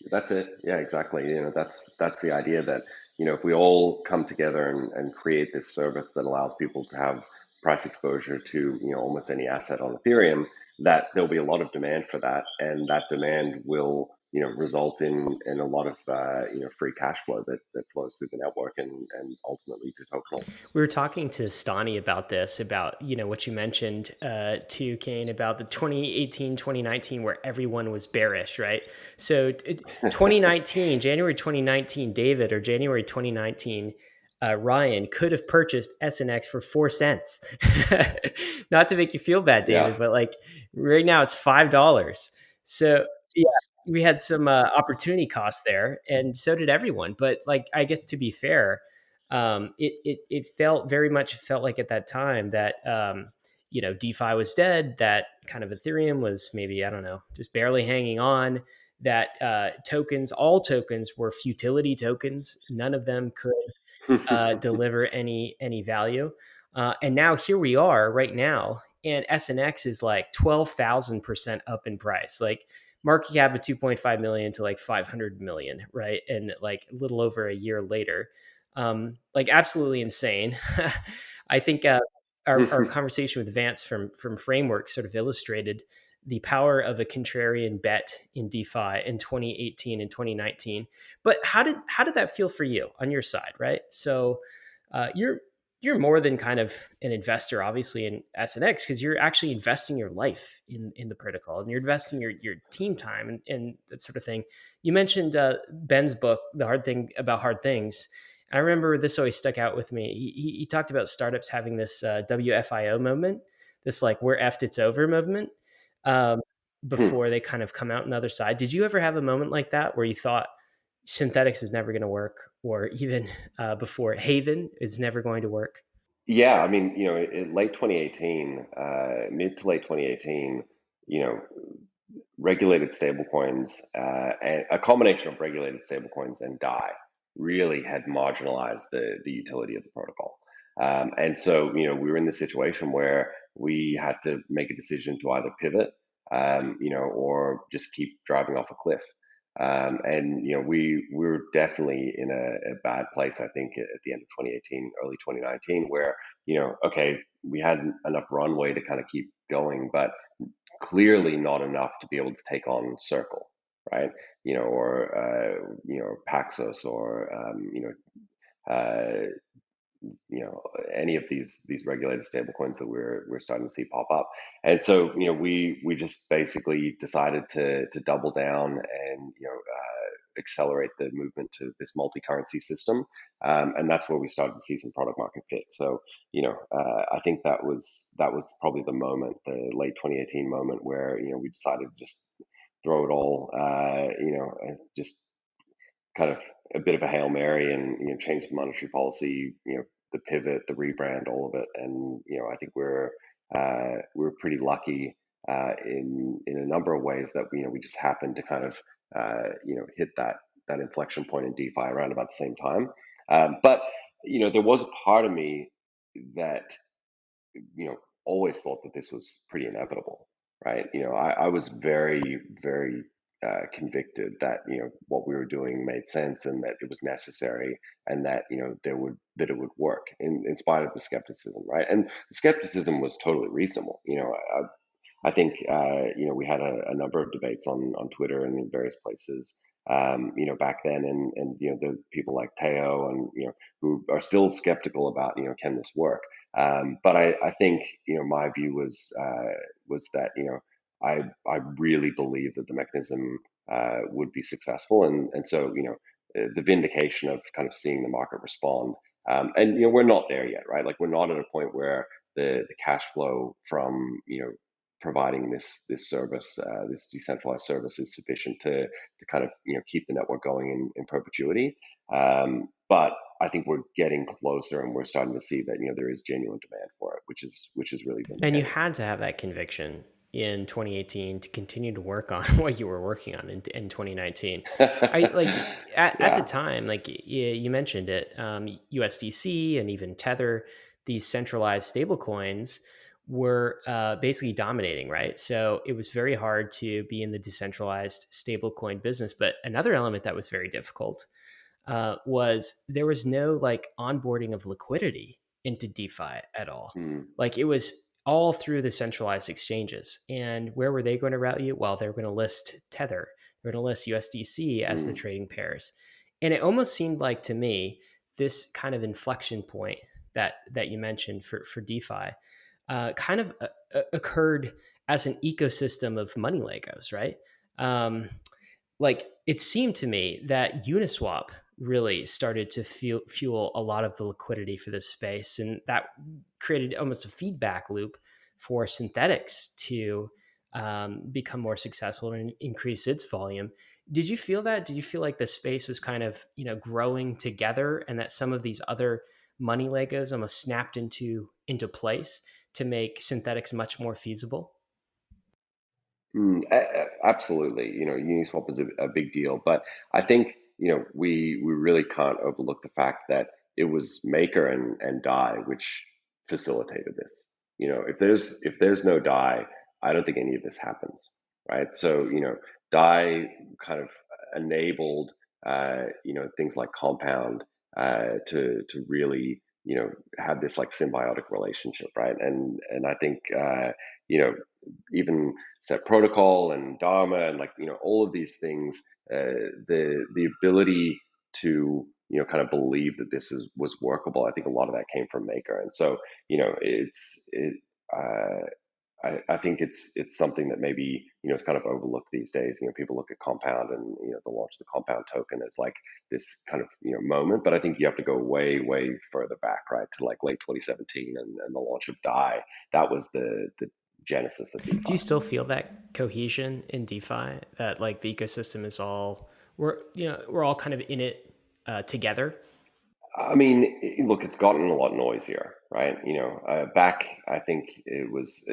C: That's it. Yeah, exactly. That's the idea that, if we all come together and create this service that allows people to have price exposure to, almost any asset on Ethereum, that there'll be a lot of demand for that, and that demand will, result in a lot of, free cash flow that flows through the network and ultimately to token holders.
A: We were talking to Stani about this, about, what you mentioned to Kain about the 2018, 2019, where everyone was bearish, right? So 2019, January 2019, David, or January 2019, Ryan could have purchased SNX for 4 cents. Not to make you feel bad,
C: Yeah.
A: David, but like right now it's $5. So yeah, we had some opportunity costs there, and so did everyone. But like, I guess to be fair, it felt very much felt like at that time that DeFi was dead, that kind of Ethereum was maybe, I don't know, just barely hanging on, that all tokens were futility tokens. None of them could deliver any value. And now here we are right now, and SNX is like 12,000% up in price. Like market cap of 2.5 million to like 500 million, right? And like a little over a year later, like absolutely insane. I think our conversation with Vance from Framework sort of illustrated the power of a contrarian bet in DeFi in 2018 and 2019. But how did that feel for you on your side, right? So you're more than kind of an investor, obviously, in SNX, because you're actually investing your life in the protocol, and you're investing your team time and that sort of thing. You mentioned Ben's book, The Hard Thing About Hard Things. I remember this always stuck out with me. He talked about startups having this WFIO moment, this like "we're effed, it's over" movement, um, before they kind of come out on the other side. Did you ever have a moment like that where you thought Synthetix is never going to work, or even before Haven is never going to work?
C: Yeah, I mean, in late 2018, mid to late 2018, you know, regulated stablecoins, and a combination of regulated stablecoins and DAI really had marginalized the utility of the protocol. And so, we were in this situation where we had to make a decision to either pivot, or just keep driving off a cliff. And we were definitely in a bad place, I think, at the end of 2018, early 2019, where okay, we had enough runway to kind of keep going, but clearly not enough to be able to take on Circle, right? Or Paxos, or uh, any of these regulated stablecoins that we're starting to see pop up. And so we just basically decided to double down and accelerate the movement to this multi-currency system, and that's where we started to see some product market fit. So I think that was probably the moment, the late 2018 moment, where we decided to just throw it all, just kind of a bit of a Hail Mary, and change the monetary policy, the pivot, the rebrand, all of it. And I think we're pretty lucky in a number of ways that we just happened to kind of hit that inflection point in DeFi around about the same time. But there was a part of me that always thought that this was pretty inevitable, right? I was very, very convicted that what we were doing made sense, and that it was necessary, and that it would work in spite of the skepticism, right? And the skepticism was totally reasonable. I think we had a number of debates on Twitter and in various places, back then, and the people like Teo, and who are still skeptical about can this work. But I think my view was that I really believe that the mechanism would be successful, and so the vindication of kind of seeing the market respond And we're not there yet, right? Like we're not at a point where the cash flow from providing this service, this decentralized service, is sufficient to kind of keep the network going in perpetuity. But I think we're getting closer, and we're starting to see that there is genuine demand for it, which is really
A: And you
C: vindicating.
A: had to have that conviction in 2018 to continue to work on what you were working on in 2019. I like at the
C: Yeah.
A: time, like you mentioned it, USDC and even Tether, these centralized stablecoins were basically dominating, right? So it was very hard to be in the decentralized stablecoin business. But another element that was very difficult was there was no like onboarding of liquidity into DeFi at all.
C: Hmm.
A: Like it was all through the centralized exchanges. And where were they going to route you? Well, they were going to list Tether, they're going to list USDC as the
C: Hmm.
A: trading pairs. And it almost seemed like to me this kind of inflection point that you mentioned for DeFi kind of occurred as an ecosystem of money Legos, right? Um, like it seemed to me that Uniswap really started to fuel a lot of the liquidity for this space, and that created almost a feedback loop for Synthetix to become more successful and increase its volume. Did you feel that? Did you feel like the space was kind of growing together, and that some of these other money Legos almost snapped into place to make Synthetix much more feasible?
C: Absolutely. Uniswap is a big deal, but I think we really can't overlook the fact that it was Maker and Dai which facilitated this. If there's no Dai, I don't think any of this happens, right? So Dai kind of enabled things like Compound to really have this like symbiotic relationship, right? And I think even set protocol and dharma and all of these things, the ability to kind of believe that was workable. I think a lot of that came from Maker, and so uh, I think it's something that maybe is kind of overlooked these days. People look at Compound and the launch of the Compound token as like this kind of moment, but I think you have to go way further back, right, to like late 2017 and the launch of Dai. That was the genesis of
A: Do
C: DeFi.
A: you still feel that cohesion in DeFi? That like the ecosystem is all we're all kind of in it together.
C: I mean, look, it's gotten a lot noisier, right? Back, I think it was,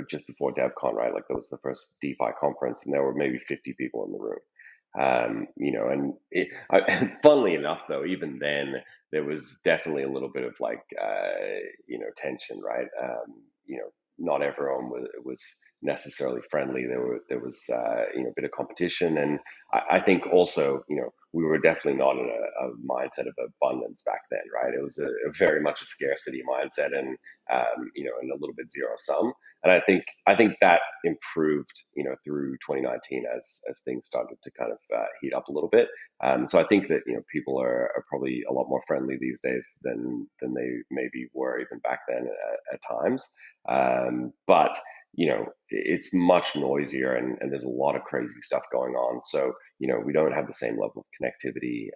C: just before DevCon, right? Like that was the first DeFi conference, and there were maybe 50 people in the room. Funnily enough, though, even then, there was definitely a little bit of like, tension, right? Not everyone was necessarily friendly. There was a bit of competition, and I think also we were definitely not in a mindset of abundance back then, right? It was a very much a scarcity mindset, and a little bit zero sum. And I think that improved through 2019 as things started to kind of heat up a little bit. So I think that people are probably a lot more friendly these days than they maybe were even back then at times. But it's much noisier, and there's a lot of crazy stuff going on. So we don't have the same level of connectivity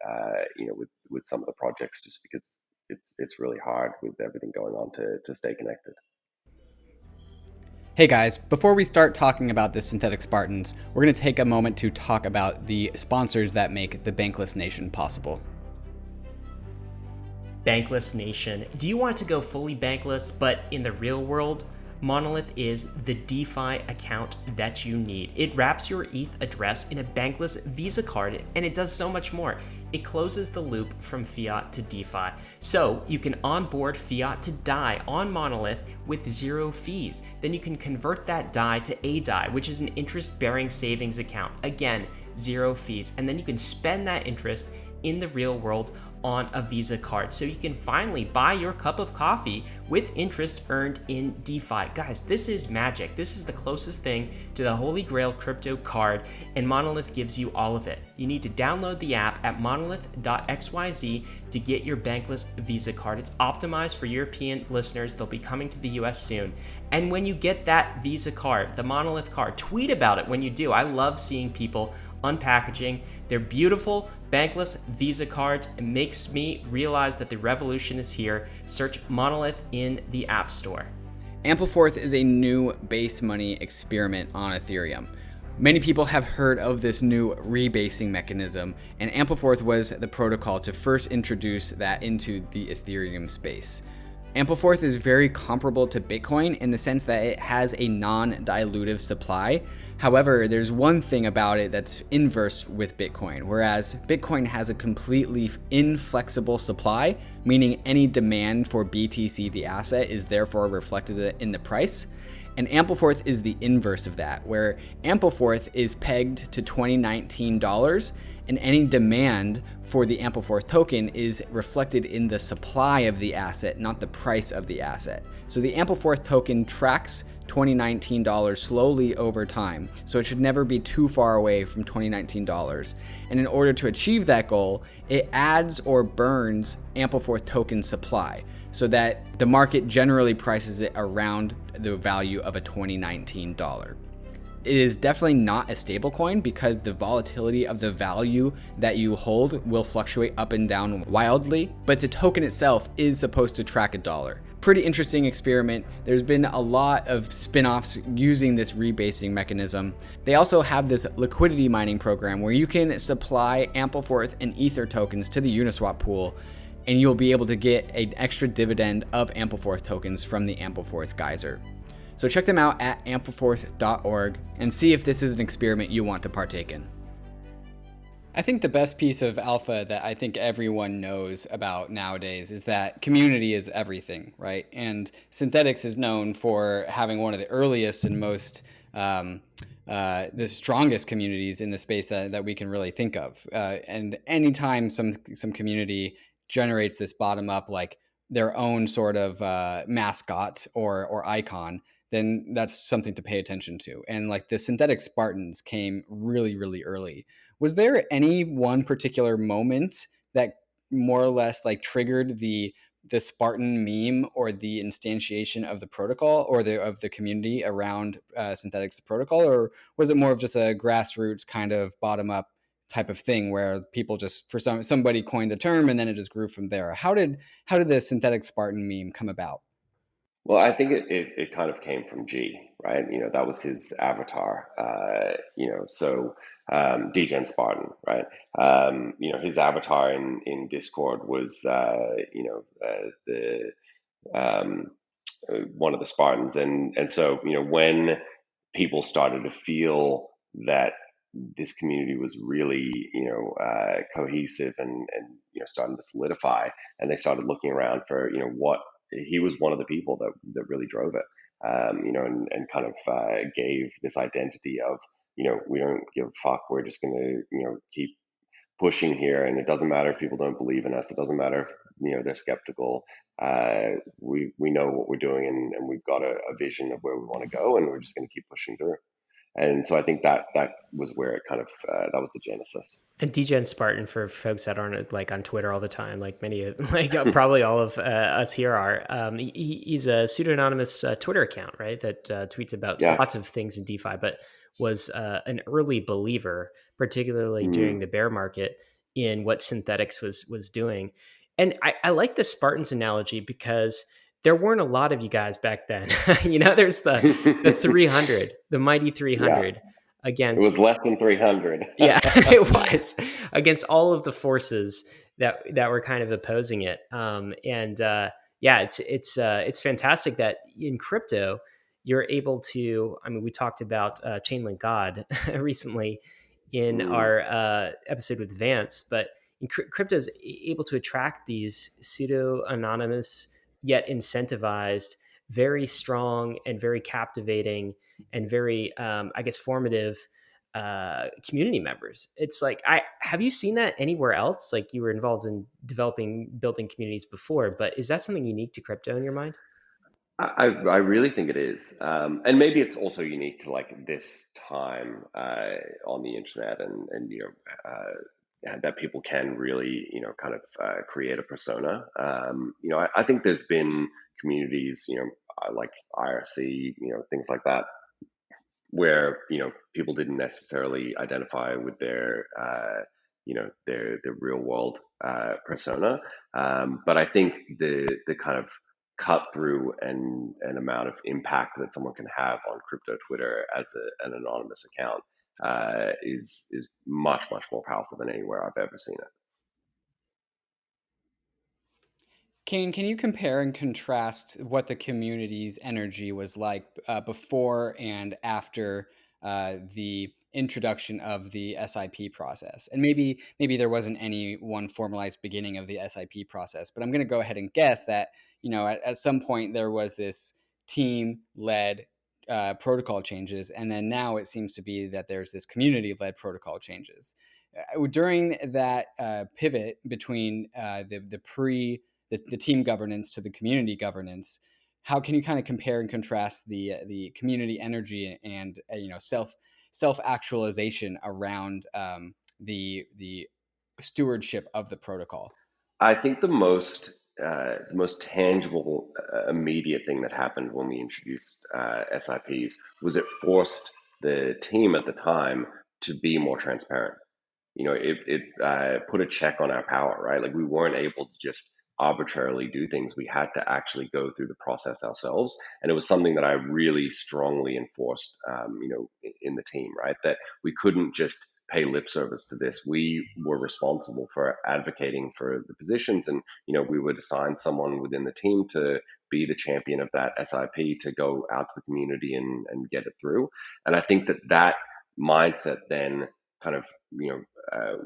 C: with some of the projects, just because it's really hard with everything going on to stay connected.
B: Hey guys, before we start talking about the Synthetix Spartans, we're going to take a moment to talk about the sponsors that make the Bankless Nation possible.
A: Bankless Nation. Do you want to go fully bankless, but in the real world? Monolith is the DeFi account that you need. It wraps your ETH address in a bankless Visa card, and it does so much more. It closes the loop from fiat to DeFi. So you can onboard fiat to DAI on Monolith with 0 fees. Then you can convert that DAI to a DAI, which is an interest-bearing savings account. Again, 0 fees. And then you can spend that interest in the real world on a Visa card. So you can finally buy your cup of coffee with interest earned in DeFi. Guys, this is magic. This is the closest thing to the Holy Grail crypto card, and Monolith gives you all of it. You need to download the app at monolith.xyz to get your bankless Visa card. It's optimized for European listeners. They'll be coming to the US soon. And when you get that Visa card, the Monolith card, tweet about it when you do. I love seeing people unpackaging their beautiful Bankless Visa cards. It makes me realize that the revolution is here. Search Monolith in the App Store.
B: AMPLFORTH is a new base money experiment on Ethereum. Many people have heard of this new rebasing mechanism, and AMPLFORTH was the protocol to first introduce that into the Ethereum space. AMPLFORTH is very comparable to Bitcoin in the sense that it has a non-dilutive supply. However, there's one thing about it that's inverse with Bitcoin, whereas Bitcoin has a completely inflexible supply, meaning any demand for BTC, the asset, is therefore reflected in the price. And AMPLFORTH is the inverse of that, where AMPLFORTH is pegged to 2019 dollars, and any demand for the AMPLFORTH token is reflected in the supply of the asset, not the price of the asset. So the AMPLFORTH token tracks 2019 dollars slowly over time, so it should never be too far away from 2019 dollars. And in order to achieve that goal, it adds or burns AMPLFORTH token supply, so that the market generally prices it around the value of a 2019 dollar. It is definitely not a stable coin because the volatility of the value that you hold will fluctuate up and down wildly, but the token itself is supposed to track a dollar. Pretty interesting experiment. There's been a lot of spin-offs using this rebasing mechanism. They also have this liquidity mining program where you can supply AMPLFORTH and Ether tokens to the Uniswap pool, and you'll be able to get an extra dividend of AMPLFORTH tokens from the AMPLFORTH geyser. So check them out at amplforth.org and see if this is an experiment you want to partake in. I think the best piece of alpha that I think everyone knows about nowadays is that community is everything, right? And Synthetix is known for having one of the earliest and most the strongest communities in the space that we can really think of. And anytime some community generates this bottom up, like their own sort of mascot or icon, then that's something to pay attention to. And like the Synthetix Spartans came really, really early. Was there any one particular moment that more or less like triggered the Spartan meme or the instantiation of the protocol or of the community around Synthetix protocol, or was it more of just a grassroots kind of bottom up type of thing where people just somebody coined the term and then it just grew from there? How did the Synthetix Spartan meme come about?
C: Well, I think it kind of came from G, right? That was his avatar. So Degen Spartan, right? His avatar in Discord was, the one of the Spartans, and so when people started to feel that this community was really cohesive and starting to solidify, and they started looking around for what he was one of the people that really drove it, and kind of gave this identity of we don't give a fuck, we're just going to keep pushing here, and it doesn't matter if people don't believe in us, it doesn't matter if they're skeptical. We know what we're doing, and we've got a vision of where we want to go, and we're just going to keep pushing through. And so I think that was where it kind of that was the genesis.
A: And Degen Spartan, for folks that aren't like on Twitter all the time, like many, like probably all of us here are, he's a pseudo-anonymous Twitter account, right? That tweets about lots of things in DeFi, but was an early believer, particularly during the bear market, in what Synthetix was doing. And I like the Spartans analogy because there weren't a lot of you guys back then. There's the 300, the mighty 300 against.
C: It was less than 300.
A: Yeah, it was against all of the forces that were kind of opposing it. It's fantastic that in crypto you're able to. I mean, we talked about Chainlink God recently in our episode with Vance, but crypto is able to attract these pseudo anonymous yet incentivized, very strong and very captivating and very, formative community members. It's like, have you seen that anywhere else? Like, you were involved in building communities before, but is that something unique to crypto in your mind?
C: I really think it is, and maybe it's also unique to like this time on the internet, and that people can really kind of create a persona. I think there's been communities like IRC, things like that, where people didn't necessarily identify with their their real world persona. But I think the kind of cut through and amount of impact that someone can have on crypto Twitter as an anonymous account is much more powerful than anywhere I've ever seen it.
B: Kain, can you compare and contrast what the community's energy was like before and after the introduction of the SIP process? And maybe there wasn't any one formalized beginning of the SIP process, but I'm going to go ahead and guess that at some point there was this team-led protocol changes, and then now it seems to be that there's this community-led protocol changes. During that pivot between the team governance to the community governance, how can you kind of compare and contrast the community energy and self actualization around the stewardship of the protocol?
C: I think the most tangible, immediate thing that happened when we introduced SIPs was it forced the team at the time to be more transparent. It put a check on our power, right? Like we weren't able to just arbitrarily do things. We had to actually go through the process ourselves, and it was something that I really strongly enforced, in the team, right? That we couldn't just pay lip service to this. We were responsible for advocating for the positions, and we would assign someone within the team to be the champion of that SIP to go out to the community and get it through. And I think that mindset then kind of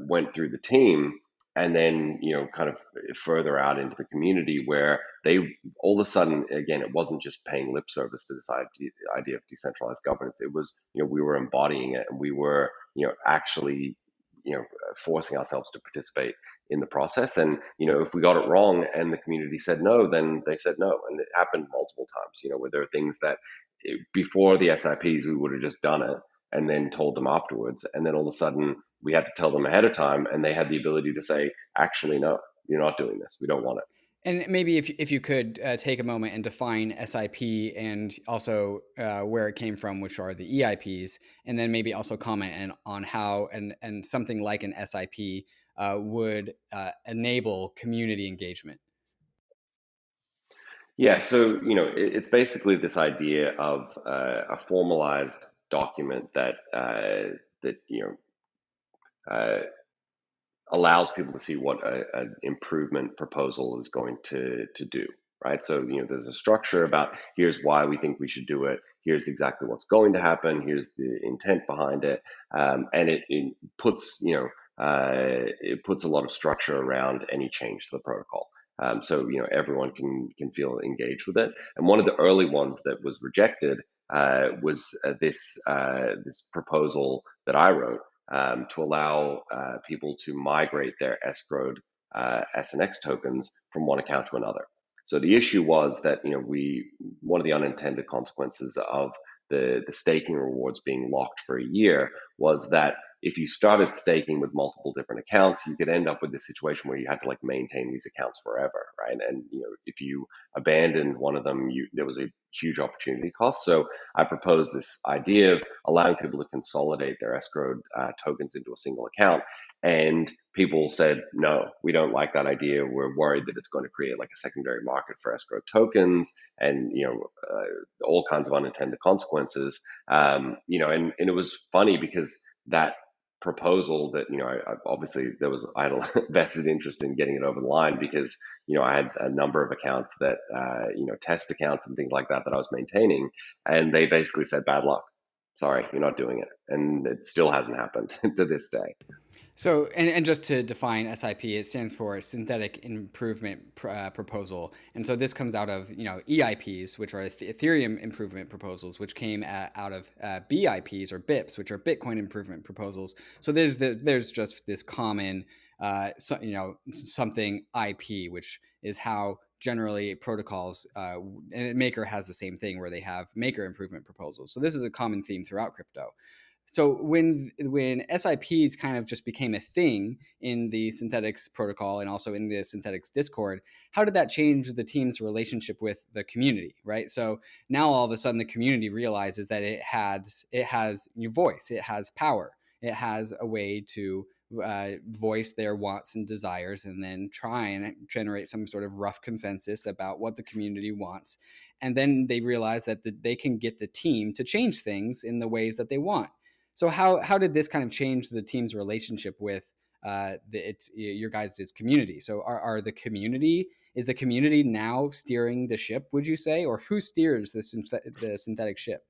C: went through the team, and then kind of further out into the community, where they all of a sudden, again, it wasn't just paying lip service to this idea of decentralized governance. It was we were embodying it, and we were actually forcing ourselves to participate in the process. And if we got it wrong and the community said no, then they said no. And it happened multiple times, where there are things that before the SIPs we would have just done it and then told them afterwards, and then all of a sudden we had to tell them ahead of time, and they had the ability to say, actually, no, you're not doing this, we don't want it.
B: And maybe if you could take a moment and define SIP and also where it came from, which are the EIPs, and then maybe also comment on how and something like an SIP would enable community engagement.
C: Yeah, so it's basically this idea of a formalized document that uh, allows people to see what an improvement proposal is going to do, right? So there's a structure about here's why we think we should do it, here's exactly what's going to happen, here's the intent behind it, and it puts it puts a lot of structure around any change to the protocol. So everyone can feel engaged with it. And one of the early ones that was rejected was this proposal that I wrote, to allow people to migrate their escrowed SNX tokens from one account to another. So the issue was that one of the unintended consequences of the staking rewards being locked for a year was that if you started staking with multiple different accounts, you could end up with this situation where you had to maintain these accounts forever, right? And if you abandoned one of them, there was a huge opportunity cost. So I proposed this idea of allowing people to consolidate their escrowed tokens into a single account. And people said, no, we don't like that idea. We're worried that it's going to create a secondary market for escrowed tokens, and all kinds of unintended consequences. And it was funny because that proposal that obviously I had a vested interest in getting it over the line, because I had a number of accounts that test accounts and things like that I was maintaining, and they basically said, bad luck, sorry, you're not doing it. And it still hasn't happened to this day.
B: So, and just to define SIP, it stands for Synthetic Improvement Proposal. And so this comes out of, EIPs, which are Ethereum Improvement Proposals, which came out of BIPs or BIPs, which are Bitcoin Improvement Proposals. So there's just this common, something IP, which is how generally protocols, and Maker has the same thing where they have Maker Improvement Proposals. So this is a common theme throughout crypto. So when SIPs kind of just became a thing in the Synthetix protocol and also in the Synthetix Discord, how did that change the team's relationship with the community, right? So now all of a sudden the community realizes that it has your voice, it has power, it has a way to voice their wants and desires, and then try and generate some sort of rough consensus about what the community wants. And then they realize that they can get the team to change things in the ways that they want. So how did this kind of change the team's relationship with your guys' community? So are the community is the community now steering the ship? Would you say, or who steers the synthetic ship?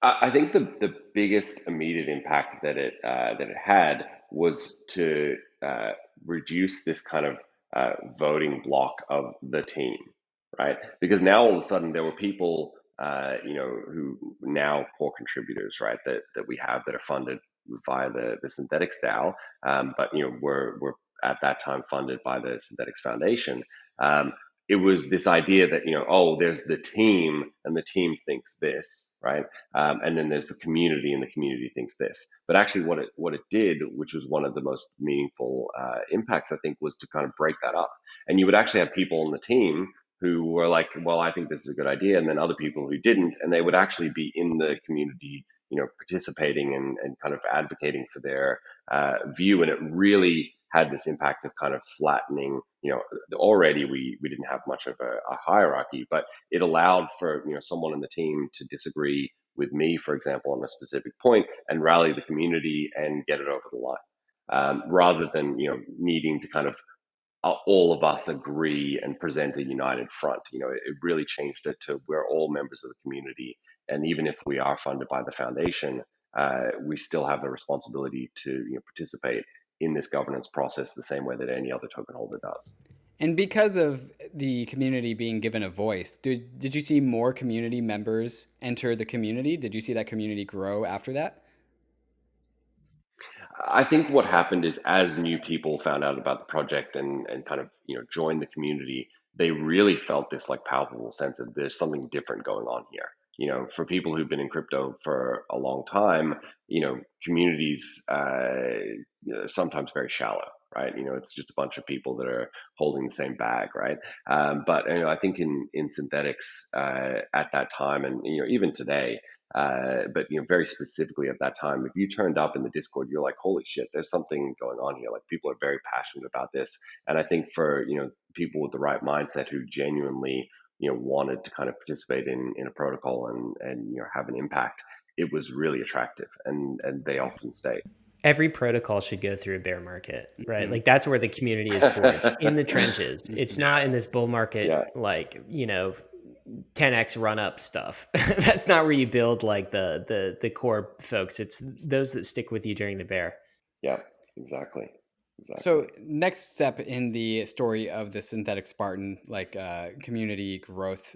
C: I think the biggest immediate impact that it had was to reduce this kind of voting block of the team, right? Because now all of a sudden there were people, who now core contributors, right, that we have that are funded via the Synthetix DAO, but we're at that time funded by the Synthetix Foundation. It was this idea that oh, there's the team and the team thinks this, right? And then there's the community, and the community thinks this. But actually, what it did, which was one of the most meaningful impacts, I think, was to kind of break that up. And you would actually have people on the team who were like, "Well, I think this is a good idea," and then other people who didn't, and they would actually be in the community, participating and kind of advocating for their view. And it really had this impact of kind of flattening. Already we didn't have much of a hierarchy, but it allowed for someone in the team to disagree with me, for example, on a specific point, and rally the community and get it over the line, rather than needing to kind of all of us agree and present a united front. It really changed it to we're all members of the community, and even if we are funded by the foundation, we still have the responsibility to participate in this governance process the same way that any other token holder does.
B: And because of the community being given a voice, did you see more community members enter the community? Did you see that community grow after that?
C: I think what happened is, as new people found out about the project and kind of joined the community, they really felt this like palpable sense of there's something different going on here. For people who've been in crypto for a long time, communities are sometimes very shallow, right? It's just a bunch of people that are holding the same bag, right? But I think in Synthetix at that time, and even today, but very specifically at that time, if you turned up in the Discord, you're like, holy shit, there's something going on here. Like, people are very passionate about this. And I think for people with the right mindset who genuinely wanted to kind of participate in a protocol and have an impact, it was really attractive, and they often stay.
A: Every protocol should go through a bear market, right?
B: Mhm.
A: Like, that's where the community is forged, in the trenches. It's not in this bull
C: Yeah.
A: market, like 10x run up stuff. That's not where you build like the core folks. It's those that stick with you during the bear.
C: Yeah, exactly.
B: So
C: Exactly.
B: next step in the story of the Synthetic Spartan community growth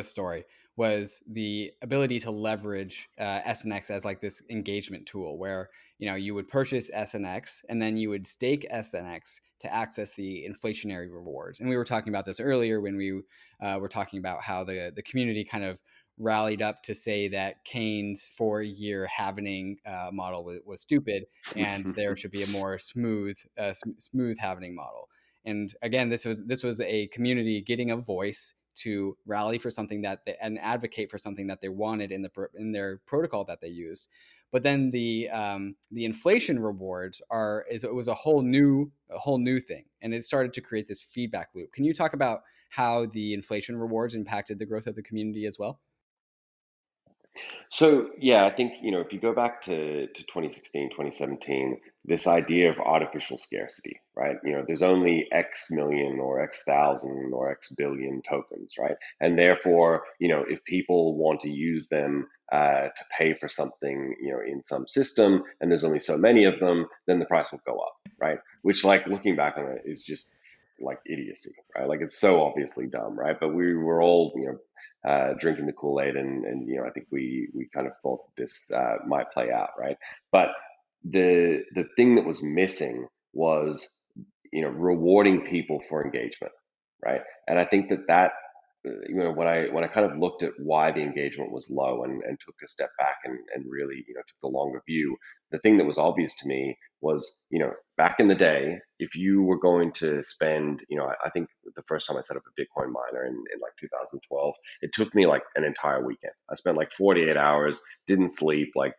B: story was the ability to leverage SNX as like this engagement tool, where you would purchase SNX and then you would stake SNX to access the inflationary rewards. And we were talking about this earlier when we were talking about how the community kind of rallied up to say that Kane's 4-year halvening model was stupid, and there should be a more smooth halvening model. And again, this was a community getting a voice to rally for something and advocate for something that they wanted in their protocol that they used. But then the inflation rewards it was a whole new thing, and it started to create this feedback loop. Can you talk about how the inflation rewards impacted the growth of the community as well?
C: So yeah, I think if you go back to 2016, 2017, this idea of artificial scarcity, right? There's only X million or X thousand or X billion tokens, right? And therefore, if people want to use them to pay for something, in some system, and there's only so many of them, then the price will go up, right? Which, like, looking back on it, is just like idiocy, right? Like, it's so obviously dumb, right? But we were all, drinking the Kool-Aid, and I think we kind of thought this might play out, right? But the thing that was missing was rewarding people for engagement, right? And I think that when I kind of looked at why the engagement was low and took a step back and really, took the longer view, the thing that was obvious to me was, back in the day, if you were going to spend, I think the first time I set up a Bitcoin miner in like 2012, it took me like an entire weekend. I spent like 48 hours, didn't sleep, like,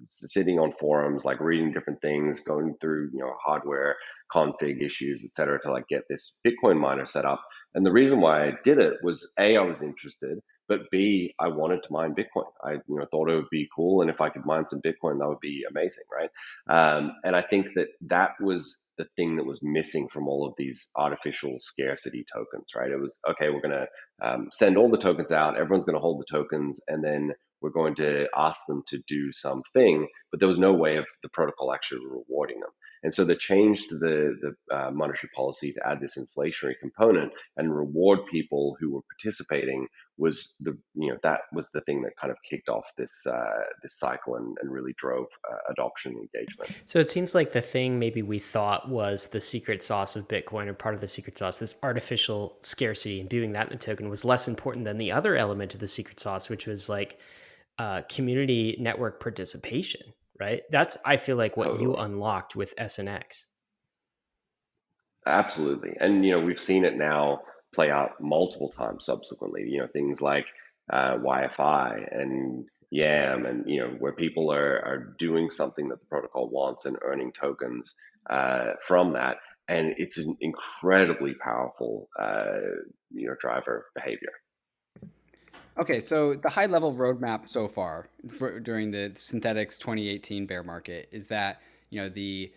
C: sitting on forums, like reading different things, going through, hardware config issues, et cetera, to like get this Bitcoin miner set up. And the reason why I did it was A, I was interested, but B, I wanted to mine Bitcoin. I thought it would be cool, and if I could mine some Bitcoin, that would be amazing, right? And I think that that was the thing that was missing from all of these artificial scarcity tokens, right? It was, okay, we're going to send all the tokens out, everyone's going to hold the tokens, and then we're going to ask them to do something, but there was no way of the protocol actually rewarding them. And so they changed the monetary policy to add this inflationary component and reward people who were participating. Was that was the thing that kind of kicked off this cycle and really drove adoption and engagement.
A: So it seems like the thing maybe we thought was the secret sauce of Bitcoin, or part of the secret sauce, this artificial scarcity and viewing that in the token, was less important than the other element of the secret sauce, which was like community network participation, right? That's, I feel like, what you
C: Totally.
A: unlocked with SNX.
C: Absolutely. And, we've seen it now play out multiple times subsequently, things like YFI and YAM, and, where people are doing something that the protocol wants and earning tokens from that. And it's an incredibly powerful, driver behavior.
B: Okay, so the high level roadmap so far during the Synthetix 2018 bear market is that the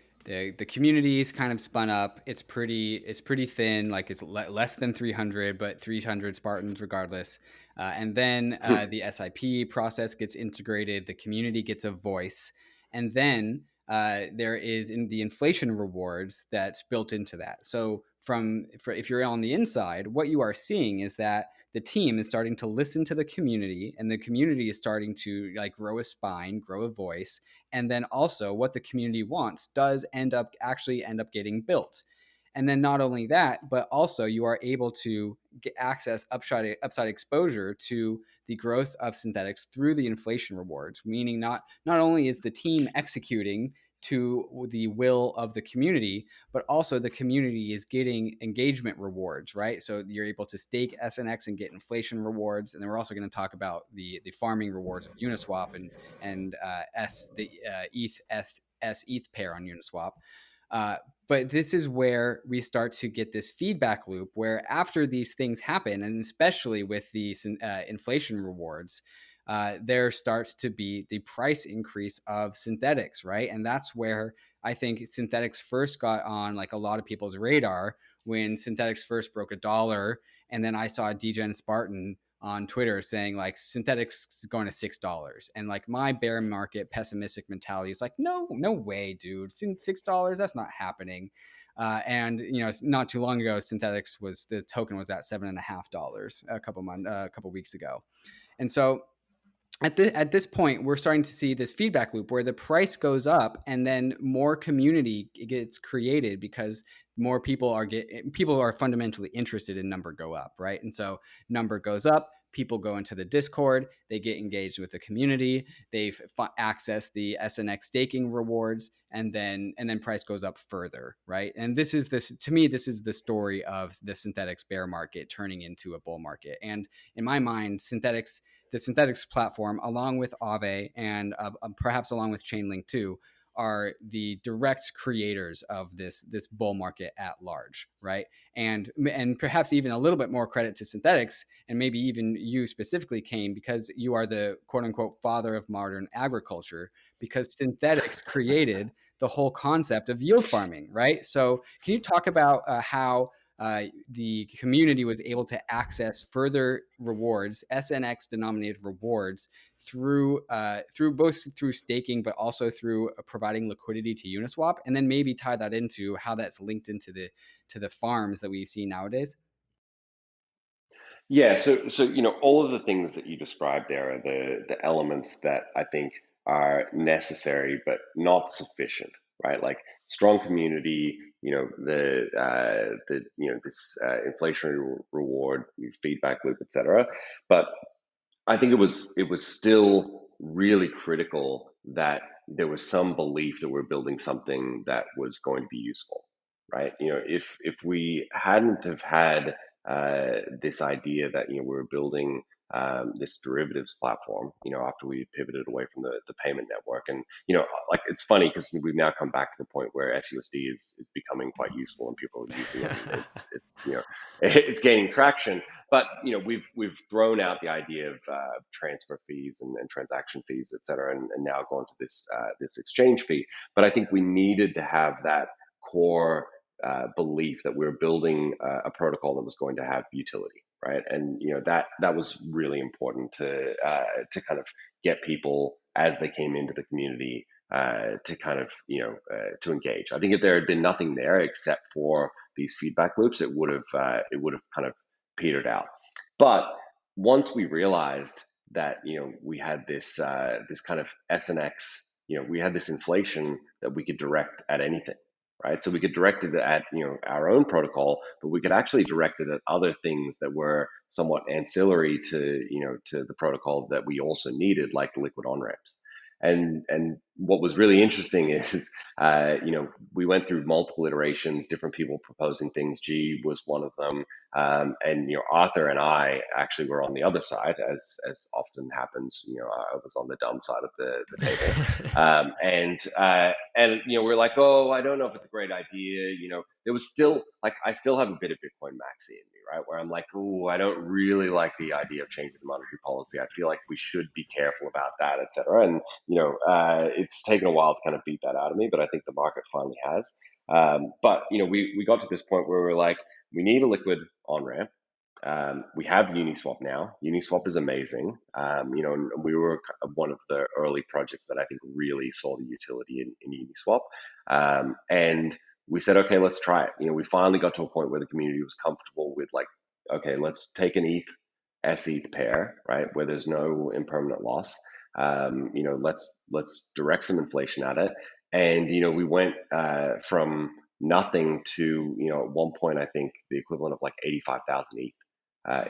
B: community's kind of spun up. It's pretty thin, like it's less than 300, but 300 Spartans regardless. And then the SIP process gets integrated. The community gets a voice, and then there is in the inflation rewards that's built into that. So if you're on the inside, what you are seeing is that the team is starting to listen to the community, and the community is starting to like grow a spine, grow a voice, and then also what the community wants does end up getting built. And then not only that, but also you are able to get access upside exposure to the growth of Synthetix through the inflation rewards, meaning not only is the team executing to the will of the community, but also the community is getting engagement rewards, right? So you're able to stake SNX and get inflation rewards. And then we're also going to talk about the farming rewards of Uniswap and ETH pair on Uniswap. But this is where we start to get this feedback loop where after these things happen, and especially with these inflation rewards, there starts to be the price increase of Synthetix, right? And that's where I think Synthetix first got on like a lot of people's radar when Synthetix first broke $1. And then I saw Degen Spartan on Twitter saying like Synthetix is going to $6. And like my bear market pessimistic mentality is like, no way, dude. $6, that's not happening. And not too long ago, the token was at $7.50 a couple weeks ago. And so at this point, we're starting to see this feedback loop where the price goes up and then more community gets created because more people are fundamentally interested in number go up, right? And so number goes up, people go into the Discord, they get engaged with the community, they've access the SNX staking rewards, and then price goes up further, right? And this is the story of the Synthetix bear market turning into a bull market. And in my mind, the Synthetix platform, along with Aave and perhaps along with Chainlink too, are the direct creators of this bull market at large, right? And perhaps even a little bit more credit to Synthetix, and maybe even you specifically, Kain, because you are the quote unquote father of modern agriculture, because Synthetix created the whole concept of yield farming, right? So can you talk about how the community was able to access further rewards, SNX denominated rewards, through staking, but also through providing liquidity to Uniswap, and then maybe tie that into how that's linked into the farms that we see nowadays?
C: Yeah, so all of the things that you described there are the elements that I think are necessary but not sufficient, right? Like, strong community, this inflationary reward, feedback loop, etc. But I think it was still really critical that there was some belief that we're building something that was going to be useful, right? If we hadn't have had this idea that we were building this derivatives platform, after we pivoted away from the payment network, and like it's funny because we've now come back to the point where SUSD is becoming quite useful and people are using it, and it's it's gaining traction. But we've thrown out the idea of transfer fees and transaction fees, et cetera, and now gone to this exchange fee. But I think we needed to have that core belief that we were building a protocol that was going to have utility, right? And that was really important to kind of get people as they came into the community to kind of to engage. I think if there had been nothing there except for these feedback loops, it would have kind of petered out. But once we realized that we had this kind of SNX, we had this inflation that we could direct at anything, right? So we could direct it at our own protocol, but we could actually direct it at other things that were somewhat ancillary to to the protocol that we also needed, like the liquid on ramps. And what was really interesting is we went through multiple iterations, different people proposing things. G was one of them, and Arthur and I actually were on the other side, as often happens. I was on the dumb side of the table, and we're like, oh, I don't know if it's a great idea. There was still like I still have a bit of Bitcoin maxi in me, right? Where I'm like, oh, I don't really like the idea of changing the monetary policy. I feel like we should be careful about that, et cetera. And it's taken a while to kind of beat that out of me, but I think the market finally has. But we got to this point where we're like, we need a liquid on ramp. We have Uniswap now. Uniswap is amazing. And we were one of the early projects that I think really saw the utility in Uniswap. And we said, okay, let's try it. We finally got to a point where the community was comfortable with like, okay, let's take an ETH SETH pair, right, where there's no impermanent loss. Let's direct some inflation at it. And we went from nothing to at one point I think the equivalent of like 85,000 ETH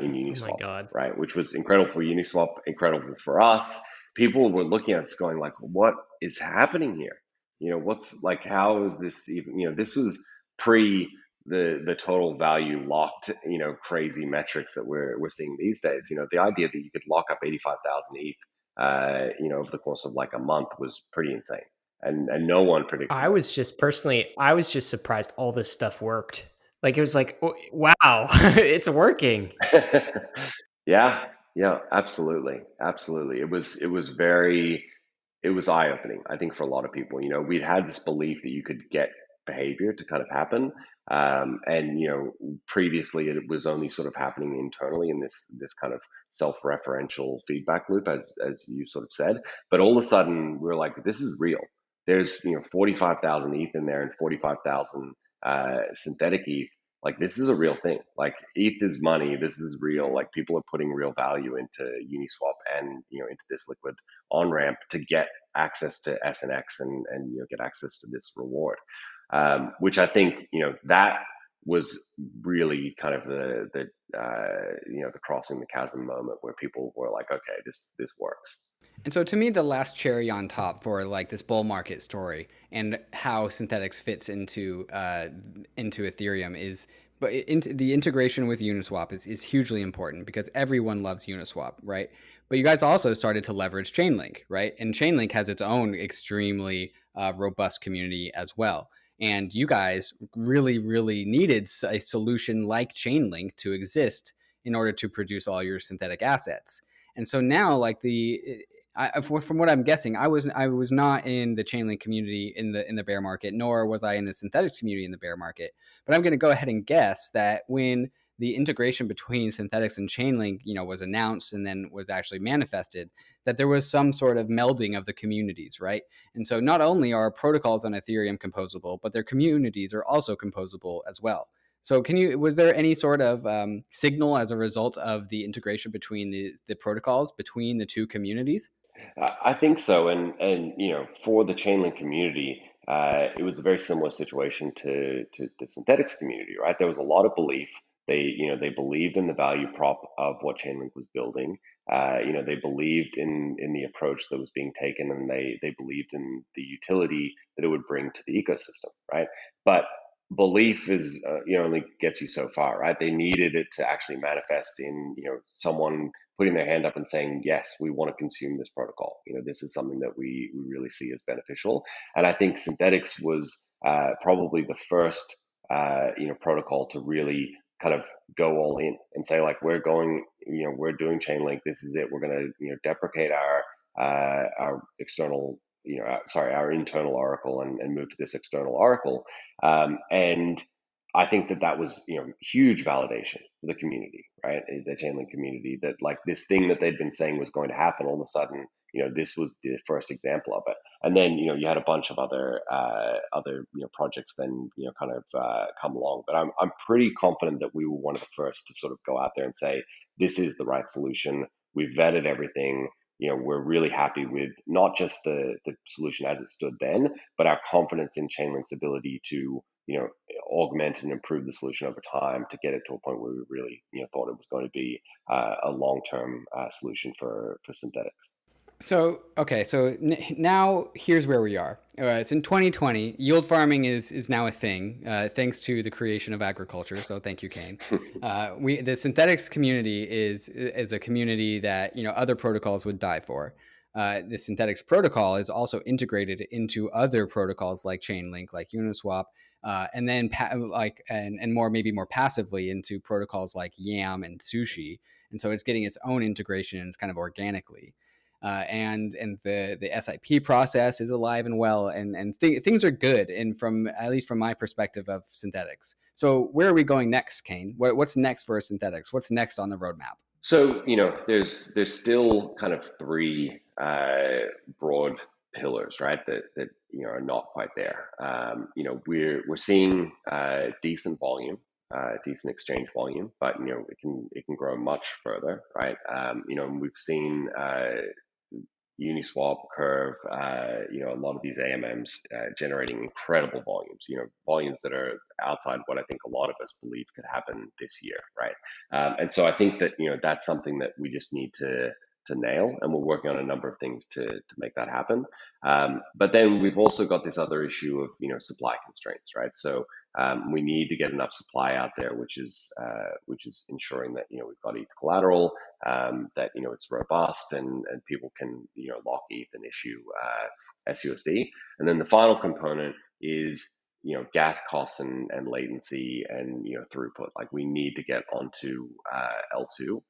C: in Uniswap,
A: oh my God.
C: right, which was incredible for Uniswap, incredible for us. People were looking at us going like, what is happening here? What's like, how is this even? This was pre the total value locked, crazy metrics that we're seeing these days. The idea that you could lock up 85,000 ETH, over the course of like a month was pretty insane, and no one predicted
A: I was just surprised all this stuff worked. Like it was like, wow, it's working.
C: that. Yeah, absolutely. It was eye opening, I think, for a lot of people. We'd had this belief that you could get behavior to kind of happen, and previously it was only sort of happening internally in this kind of self-referential feedback loop, as you sort of said. But all of a sudden, we're like, this is real. There's 45,000 ETH in there and 45,000 synthetic ETH. Like this is a real thing. Like ETH is money. This is real. Like people are putting real value into Uniswap and into this liquid on ramp to get access to SNX and get access to this reward, which I think that was really kind of the crossing the chasm moment where people were like, okay, this works.
B: And so to me, the last cherry on top for like this bull market story and how Synthetix fits into Ethereum is, but into the integration with Uniswap is hugely important because everyone loves Uniswap, right? But you guys also started to leverage Chainlink, right? And Chainlink has its own extremely robust community as well. And you guys really, really needed a solution like Chainlink to exist in order to produce all your synthetic assets. And so now, like from what I'm guessing, I was not in the Chainlink community in the bear market, nor was I in the Synthetix community in the bear market. But I'm going to go ahead and guess that when the integration between Synthetix and Chainlink, was announced and then was actually manifested, that there was some sort of melding of the communities, right? And so not only are protocols on Ethereum composable, but their communities are also composable as well. So was there any sort of signal as a result of the integration between the protocols between the two communities?
C: I think so, and for the Chainlink community, it was a very similar situation to the Synthetix community, right? There was a lot of belief. They believed in the value prop of what Chainlink was building. They believed in the approach that was being taken, and they believed in the utility that it would bring to the ecosystem, right? But belief is only gets you so far, right? They needed it to actually manifest in someone putting their hand up and saying, yes, we want to consume this protocol. This is something that we really see as beneficial. And I think Synthetix was probably the first protocol to really kind of go all in and say, like, we're doing Chainlink. This is it. We're going to deprecate our external our internal oracle and move to this external oracle. And I think that was huge validation for the community, right? The Chainlink community, that like this thing that they'd been saying was going to happen, all of a sudden, this was the first example of it. And then you had a bunch of other projects then kind of come along. But I'm pretty confident that we were one of the first to sort of go out there and say, this is the right solution. We've vetted everything. We're really happy with not just the solution as it stood then, but our confidence in Chainlink's ability to augment and improve the solution over time to get it to a point where we really thought it was going to be a long-term solution for Synthetix.
B: So, okay, so now here's where we are. It's in 2020. Yield farming is now a thing, thanks to the creation of agriculture. So thank you, Kain. The Synthetix community is a community that other protocols would die for. The Synthetix protocol is also integrated into other protocols like Chainlink, like Uniswap, and then maybe more passively into protocols like Yam and Sushi. And so it's getting its own integrations kind of organically. And the SIP process is alive and well, and things are good. And at least from my perspective of Synthetix. So where are we going next, Kain? What's next for Synthetix? What's next on the roadmap?
C: So there's still kind of three broad pillars, right? That are not quite there. We're seeing decent volume. Decent exchange volume, but it can grow much further, right? We've seen Uniswap, Curve, a lot of these AMMs generating incredible volumes, volumes that are outside what I think a lot of us believe could happen this year, right? And so I think that that's something that we just need to nail, and we're working on a number of things to make that happen. But then we've also got this other issue of supply constraints, right? So we need to get enough supply out there, which is ensuring that we've got ETH collateral, that it's robust and people can lock ETH and issue SUSD. And then the final component is gas costs and latency and throughput. Like, we need to get onto L2.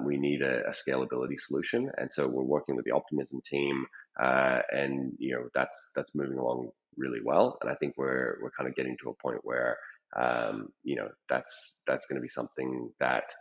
C: We need a scalability solution, and so we're working with the Optimism team, and that's moving along really well. And I think we're kind of getting to a point where that's going to be something that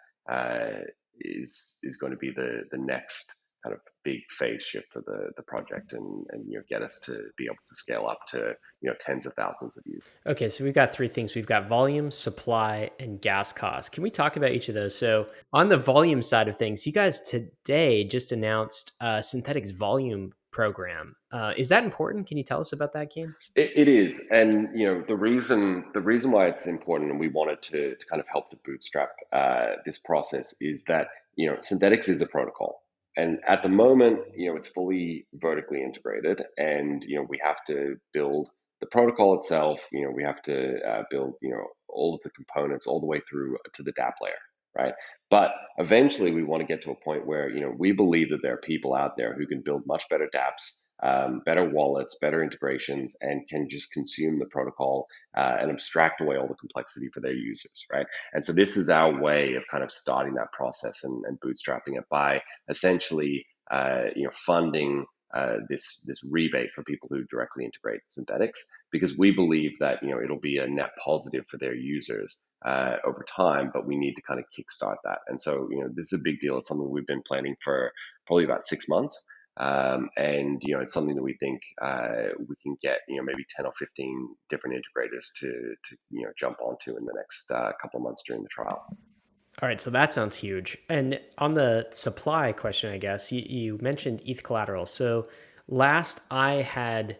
C: is going to be the next kind of big phase shift for the project, and get us to be able to scale up to tens of thousands of users.
A: Okay, so we've got three things. We've got volume, supply, and gas costs. Can we talk about each of those? So on the volume side of things, you guys today just announced Synthetix volume program. Is that important? Can you tell us about that, Kain?
C: It is, and the reason why it's important, and we wanted to kind of help to bootstrap this process, is that Synthetix is a protocol. And at the moment, it's fully vertically integrated, and we have to build the protocol itself. We have to build all of the components all the way through to the DApp layer, right? But eventually, we want to get to a point where we believe that there are people out there who can build much better DApps, better wallets, better integrations, and can just consume the protocol and abstract away all the complexity for their users, right? And so this is our way of kind of starting that process and bootstrapping it by essentially, funding this rebate for people who directly integrate Synthetix, because we believe that it'll be a net positive for their users over time, but we need to kind of kickstart that. And so this is a big deal. It's something we've been planning for probably about 6 months. And it's something that we think we can get maybe 10 or 15 different integrators to jump onto in the next couple of months during the trial.
A: All right, so that sounds huge. And on the supply question, I guess you mentioned ETH collateral. So last I had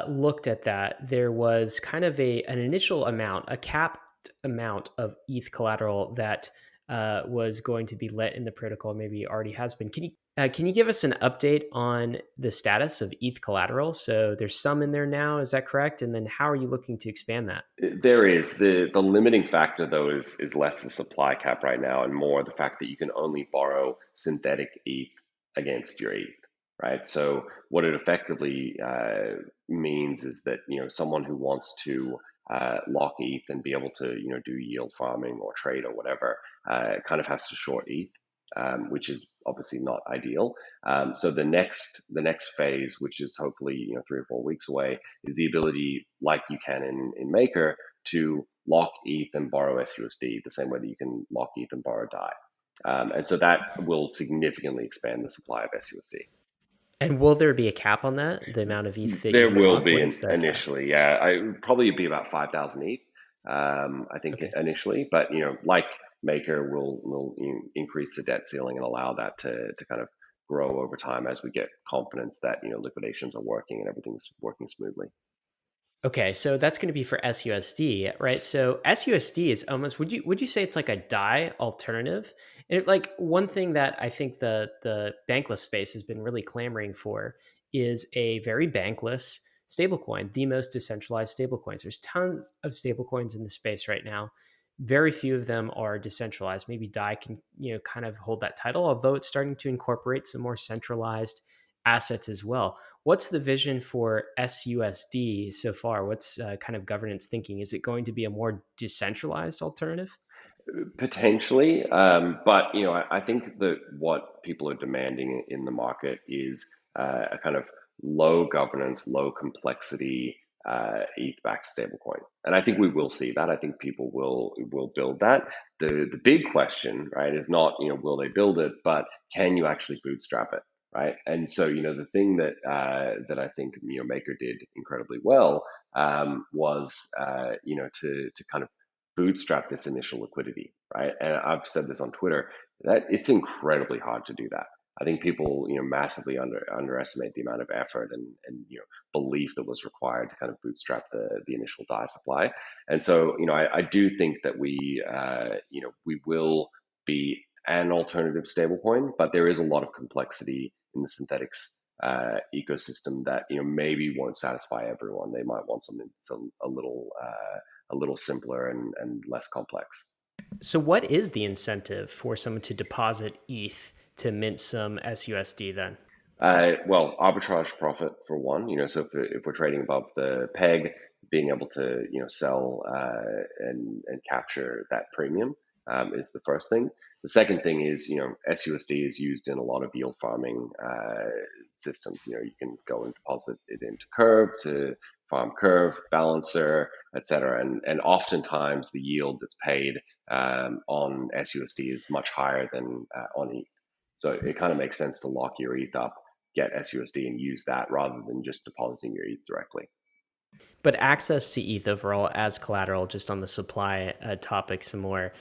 A: looked at that, there was kind of an initial amount, a capped amount of ETH collateral that was going to be let in the protocol. Maybe already has been. Can you give us an update on the status of ETH collateral? So there's some in there now. Is that correct? And then how are you looking to expand that?
C: There is the limiting factor though is less the supply cap right now and more the fact that you can only borrow synthetic ETH against your ETH, right? So what it effectively means is that someone who wants to lock ETH and be able to do yield farming or trade or whatever kind of has to short ETH, which is obviously not ideal. So the next phase, which is hopefully 3 or 4 weeks away, is the ability, like you can in Maker, to lock ETH and borrow SUSD the same way that you can lock ETH and borrow DAI. And so that will significantly expand the supply of SUSD.
A: And will there be a cap on that? The amount of ETH that you
C: There
A: can
C: will
A: lock?
C: be
A: What is the cap?
C: initially, yeah. I would probably be about 5,000 ETH, I think
A: Okay.
C: initially, but like Maker will increase the debt ceiling and allow that to kind of grow over time as we get confidence that liquidations are working and everything's working smoothly.
A: Okay, so that's going to be for SUSD, right? So SUSD is almost would you say it's like a DAI alternative? And like one thing that I think the bankless space has been really clamoring for is a very bankless stablecoin, the most decentralized stablecoins. There's tons of stablecoins in the space right now. Very few of them are decentralized. Maybe DAI can, kind of hold that title, although it's starting to incorporate some more centralized assets as well. What's the vision for SUSD so far? What's kind of governance thinking? Is it going to be a more decentralized alternative?
C: Potentially, but I think that what people are demanding in the market is a kind of low governance, low complexity ETH-backed stablecoin, and I think we will see that. I think people will build that. The big question, right, is not will they build it, but can you actually bootstrap it, right? And so the thing that I think Maker did incredibly well was to kind of bootstrap this initial liquidity, right? And I've said this on Twitter that it's incredibly hard to do that. I think people, massively underestimate the amount of effort and belief that was required to kind of bootstrap the initial DAI supply. And so, I do think that we will be an alternative stablecoin, but there is a lot of complexity in the Synthetix ecosystem that maybe won't satisfy everyone. They might want something that's a little simpler and less complex.
A: So, what is the incentive for someone to deposit ETH to mint some SUSD then?
C: Well, arbitrage profit for one, so if we're trading above the peg, being able to sell and capture that premium is the first thing. The second thing is SUSD is used in a lot of yield farming systems. You can go and deposit it into Curve to farm Curve, Balancer, etc. And oftentimes the yield that's paid on SUSD is much higher than on ETH. So it kind of makes sense to lock your ETH up, get SUSD, and use that rather than just depositing your ETH directly.
A: But access to ETH overall as collateral, just on the supply topic, some more.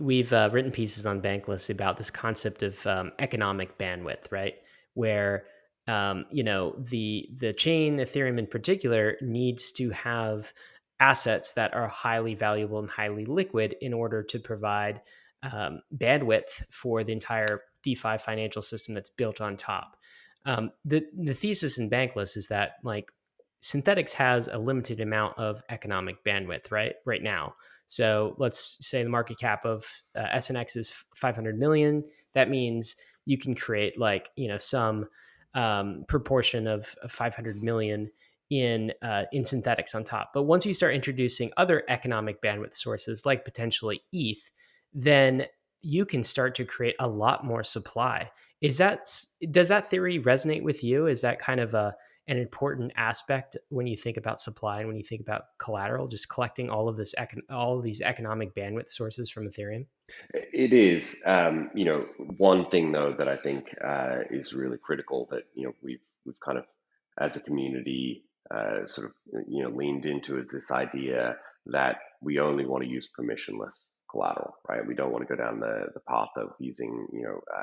A: We've written pieces on Bankless about this concept of economic bandwidth, right? Where the chain, Ethereum in particular, needs to have assets that are highly valuable and highly liquid in order to provide bandwidth for the entire DeFi financial system that's built on top. The thesis in Bankless is that like Synthetix has a limited amount of economic bandwidth right now. So let's say the market cap of SNX is 500 million. That means you can create some proportion of 500 million in Synthetix on top. But once you start introducing other economic bandwidth sources like potentially ETH, then you can start to create a lot more supply. Does that theory resonate with you? Is that kind of an important aspect when you think about supply and when you think about collateral, just collecting all of these economic bandwidth sources from Ethereum?
C: It is. One thing though that I think is really critical that we've kind of as a community sort of leaned into is this idea that we only want to use permissionless collateral, right? We don't want to go down the path of using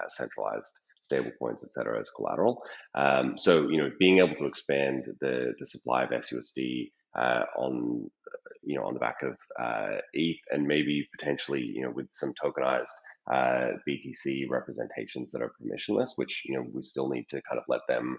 C: centralized stablecoins, et cetera, as collateral. So, being able to expand the supply of SUSD on on the back of ETH, and maybe potentially with some tokenized BTC representations that are permissionless, which we still need to kind of let them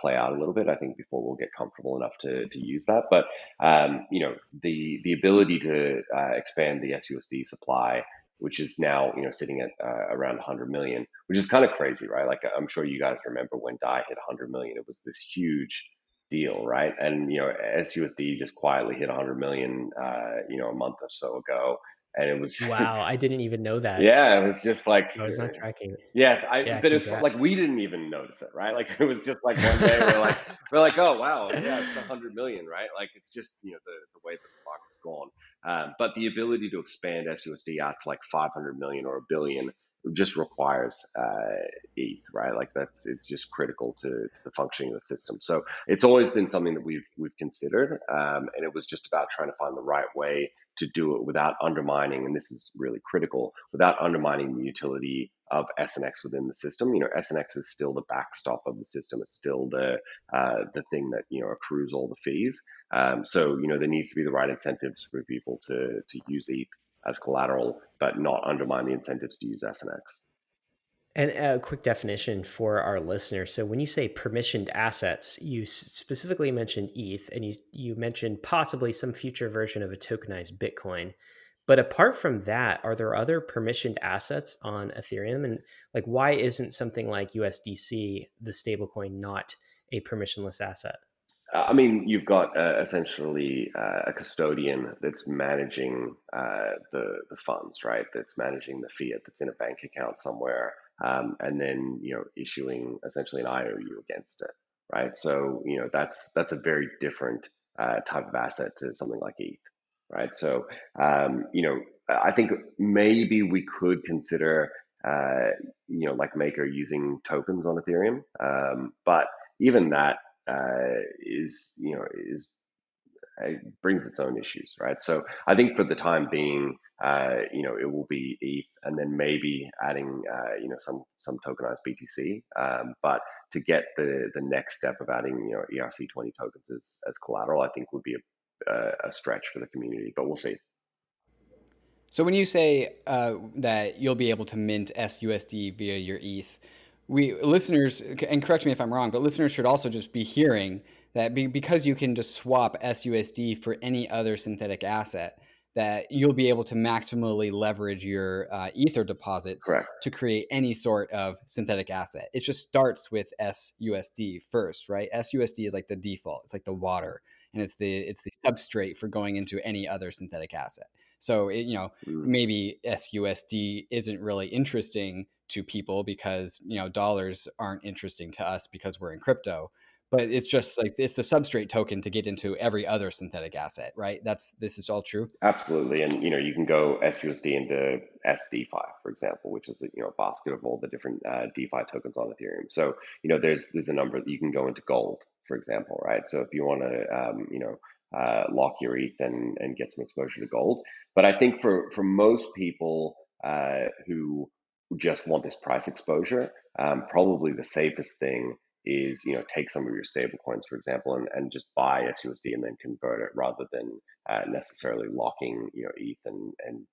C: play out a little bit, I think, before we'll get comfortable enough to use that. But the ability to expand the SUSD supply, which is now sitting at around 100 million, which is kind of crazy, right? Like, I'm sure you guys remember when DAI hit 100 million, it was this huge deal, right? And SUSD just quietly hit 100 million, a month or so ago, and it was
A: Wow, I didn't even know that.
C: yeah, it was just like
A: I was not tracking it.
C: yeah,
A: Yeah,
C: but it's
A: congrats.
C: like we didn't even notice it, right? Like, it was just like one day we're like, oh wow, yeah, it's 100 million, right? Like, it's just the way that the market's gone. But the ability to expand SUSD out to like 500 million or a billion just requires ETH, right? Like, it's just critical to the functioning of the system. So it's always been something that we've considered, and it was just about trying to find the right way to do it without undermining, and this is really critical, without undermining the utility of SNX within the system. SNX is still the backstop of the system. It's still the thing that accrues all the fees. So there needs to be the right incentives for people to use ETH as collateral, but not undermine the incentives to use SNX.
A: And a quick definition for our listeners. So when you say permissioned assets, you specifically mentioned ETH, and you mentioned possibly some future version of a tokenized Bitcoin. But apart from that, are there other permissioned assets on Ethereum? And like, why isn't something like USDC, the stablecoin, not a permissionless asset?
C: I mean, you've got essentially a custodian that's managing the funds, right? That's managing the fiat that's in a bank account somewhere, and then issuing essentially an IOU against it, right? So that's a very different type of asset to something like ETH, right? So I think maybe we could consider like Maker using tokens on Ethereum, but even that is it brings its own issues, right? So I think for the time being, it will be ETH, and then maybe adding, some tokenized BTC. But to get the next step of adding, ERC20 tokens as collateral, I think would be a stretch for the community. But we'll see.
B: So when you say that you'll be able to mint SUSD via your ETH, we listeners, and correct me if I'm wrong, but listeners should also just be hearing that because you can just swap SUSD for any other synthetic asset, that you'll be able to maximally leverage your Ether deposits
C: Correct.
B: to create any sort of synthetic asset. It just starts with SUSD first, right? SUSD is like the default. It's like the water, and it's the substrate for going into any other synthetic asset. So
C: Mm.
B: maybe SUSD isn't really interesting to people because dollars aren't interesting to us because we're in crypto. But it's just like it's the substrate token to get into every other synthetic asset, right? This is all true.
C: Absolutely, and you can go SUSD into SDeFi, for example, which is a basket of all the different DeFi tokens on Ethereum. So there's a number that you can go into gold, for example, right? So if you want to lock your ETH and get some exposure to gold, but I think for most people who just want this price exposure, probably the safest thing is take some of your stable coins, for example, and just buy SUSD and then convert it, rather than necessarily locking ETH and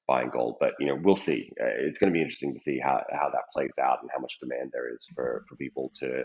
C: buying gold. But we'll see. It's going to be interesting to see how that plays out and how much demand there is for people to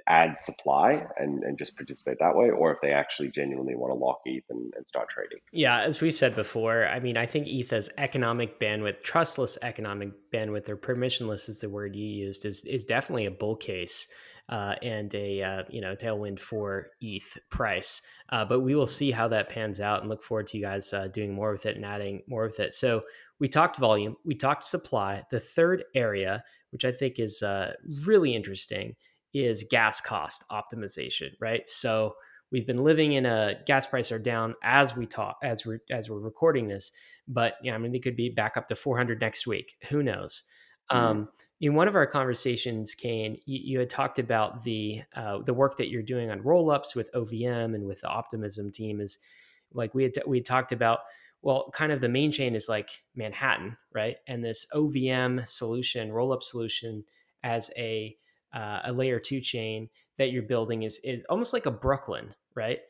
C: add supply and just participate that way, or if they actually genuinely want to lock ETH and start trading.
A: Yeah, as we said before, I mean, I think ETH has economic bandwidth, trustless economic bandwidth, or permissionless is the word you used, is definitely a bull case and a tailwind for ETH price. But we will see how that pans out, and look forward to you guys doing more with it and adding more with it. So we talked volume, we talked supply. The third area, which I think is really interesting, is gas cost optimization, right? So we've been living in a gas prices are down as we talk, as we're recording this, but I mean, they could be back up to 400 next week. Who knows?
C: Mm.
A: In one of our conversations, Kain, you had talked about the work that you're doing on rollups with OVM and with the Optimism team. Is like we had talked about. Well, kind of the main chain is like Manhattan, right? And this OVM solution, rollup solution, as a layer 2 chain that you're building is almost like a Brooklyn, right?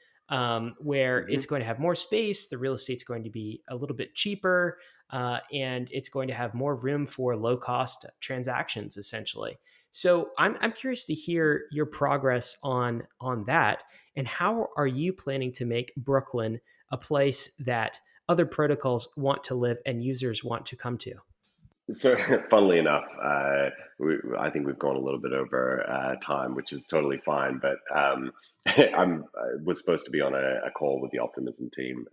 A: Where
C: Hmm.
A: it's going to have more space, the real estate's going to be a little bit cheaper, and it's going to have more room for low cost transactions, essentially. So I'm curious to hear your progress on that, and how are you planning to make Brooklyn a place that other protocols want to live and users want to come to?
C: So, funnily enough, I think we've gone a little bit over time, which is totally fine. But I was supposed to be on a call with the Optimism team,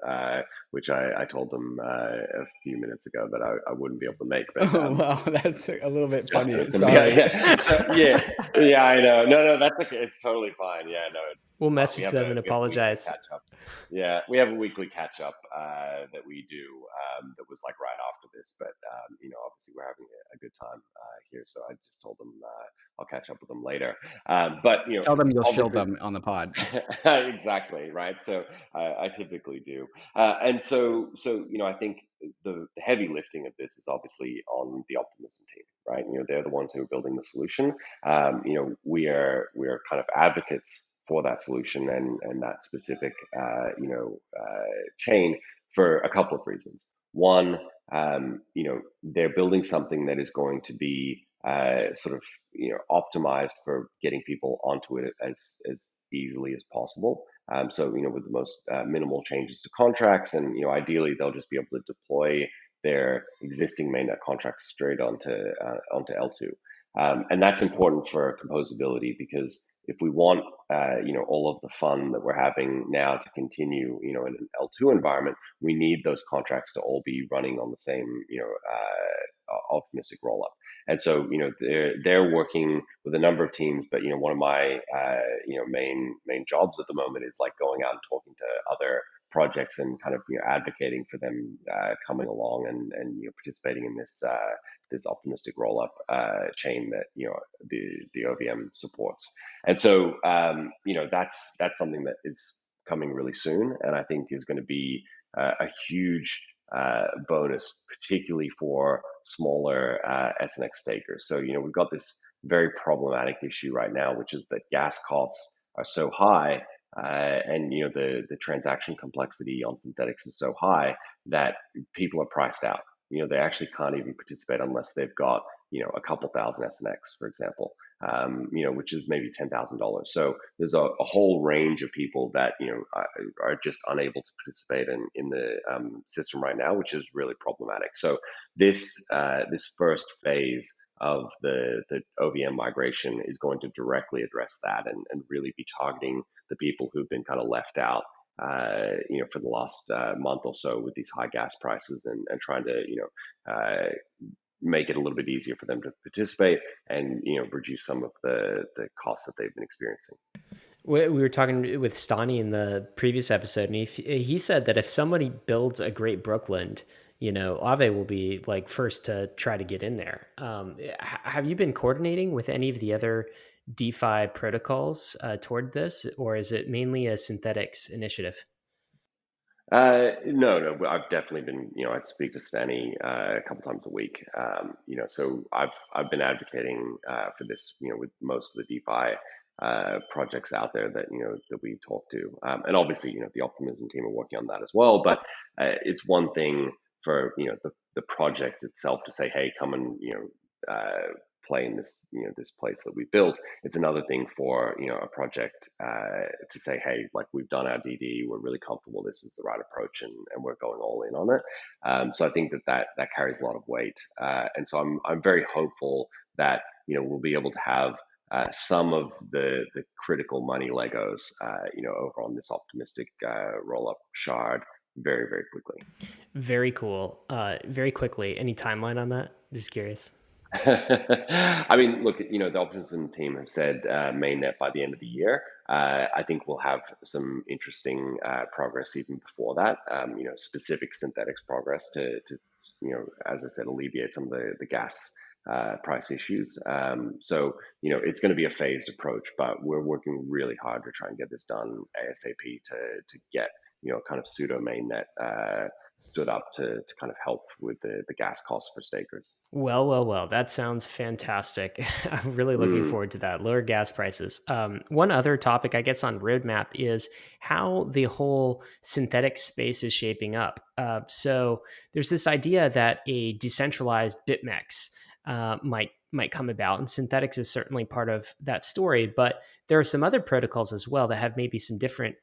C: which I told them a few minutes ago that I wouldn't be able to make. But
B: Oh, wow, that's a little bit
C: just
B: funny.
C: with them, yeah,
B: Sorry.
C: yeah. So yeah, I know. No, that's okay. It's totally fine. Yeah, no,
A: We'll
C: it's fine.
A: message them and
C: We have a weekly
A: apologize.
C: catch up. Yeah, we have a weekly catch up that we do that was like right after this, but obviously we're having a good time here, so I just told them I'll catch up with them later. But
B: Tell them you'll shield
C: obviously,
B: them on the pod.
C: exactly right. So I typically do, and I think the heavy lifting of this is obviously on the Optimism team, right? They're the ones who are building the solution. We are kind of advocates for that solution and that specific chain for a couple of reasons. One, they're building something that is going to be sort of optimized for getting people onto it as easily as possible. With the most minimal changes to contracts, and ideally they'll just be able to deploy their existing mainnet contracts straight onto L2. And that's important for composability, because if we want all of the fun that we're having now to continue in an L2 environment, we need those contracts to all be running on the same optimistic rollup. And so they're working with a number of teams, but one of my main jobs at the moment is like going out and talking to other projects and kind of advocating for them coming along and participating in this optimistic rollup chain that the OVM supports. And so that's something that is coming really soon, and I think is going to be a huge bonus, particularly for smaller SNX stakers. So we've got this very problematic issue right now, which is that gas costs are so high, and the transaction complexity on Synthetix is so high that people are priced out. They actually can't even participate unless they've got a couple thousand SNX, for example, which is maybe $10,000. So there's a whole range of people that are just unable to participate in the system right now, which is really problematic. So this first phase of the OVM migration is going to directly address that and really be targeting the people who've been kind of left out for the last month or so with these high gas prices, and trying to make it a little bit easier for them to participate and reduce some of the costs that they've been experiencing.
A: We were talking with Stani in the previous episode, and he said that if somebody builds a great Brooklyn, Aave will be like first to try to get in there. Have you been coordinating with any of the other DeFi protocols toward this, or is it mainly a Synthetix initiative?
C: No, I've definitely been, I speak to Stani a couple times a week. So I've been advocating for this, with most of the DeFi projects out there that that we talk to, and obviously, the Optimism team are working on that as well. But it's one thing for the project itself to say, hey, come and play in this this place that we built. It's another thing for a project to say, hey, like, we've done our DD, we're really comfortable, this is the right approach, and we're going all in on it. So I think that carries a lot of weight, and so I'm very hopeful that we'll be able to have some of the critical money Legos over on this optimistic roll up shard very, very quickly.
A: Very cool. Very quickly, any timeline on that? Just curious.
C: I mean, look, the Optimism team have said mainnet by the end of the year. I think we'll have some interesting progress even before that. Specific Synthetix progress to as I said, alleviate some of the gas price issues. It's going to be a phased approach, but we're working really hard to try and get this done ASAP to get kind of pseudo mainnet stood up to kind of help with the gas costs for stakers.
A: Well, well, well, that sounds fantastic. I'm really looking
C: Mm.
A: forward to that. Lower gas prices. One other topic, I guess, on roadmap is how the whole synthetic space is shaping up. So there's this idea that a decentralized BitMEX might come about, and Synthetix is certainly part of that story. But there are some other protocols as well that have maybe some different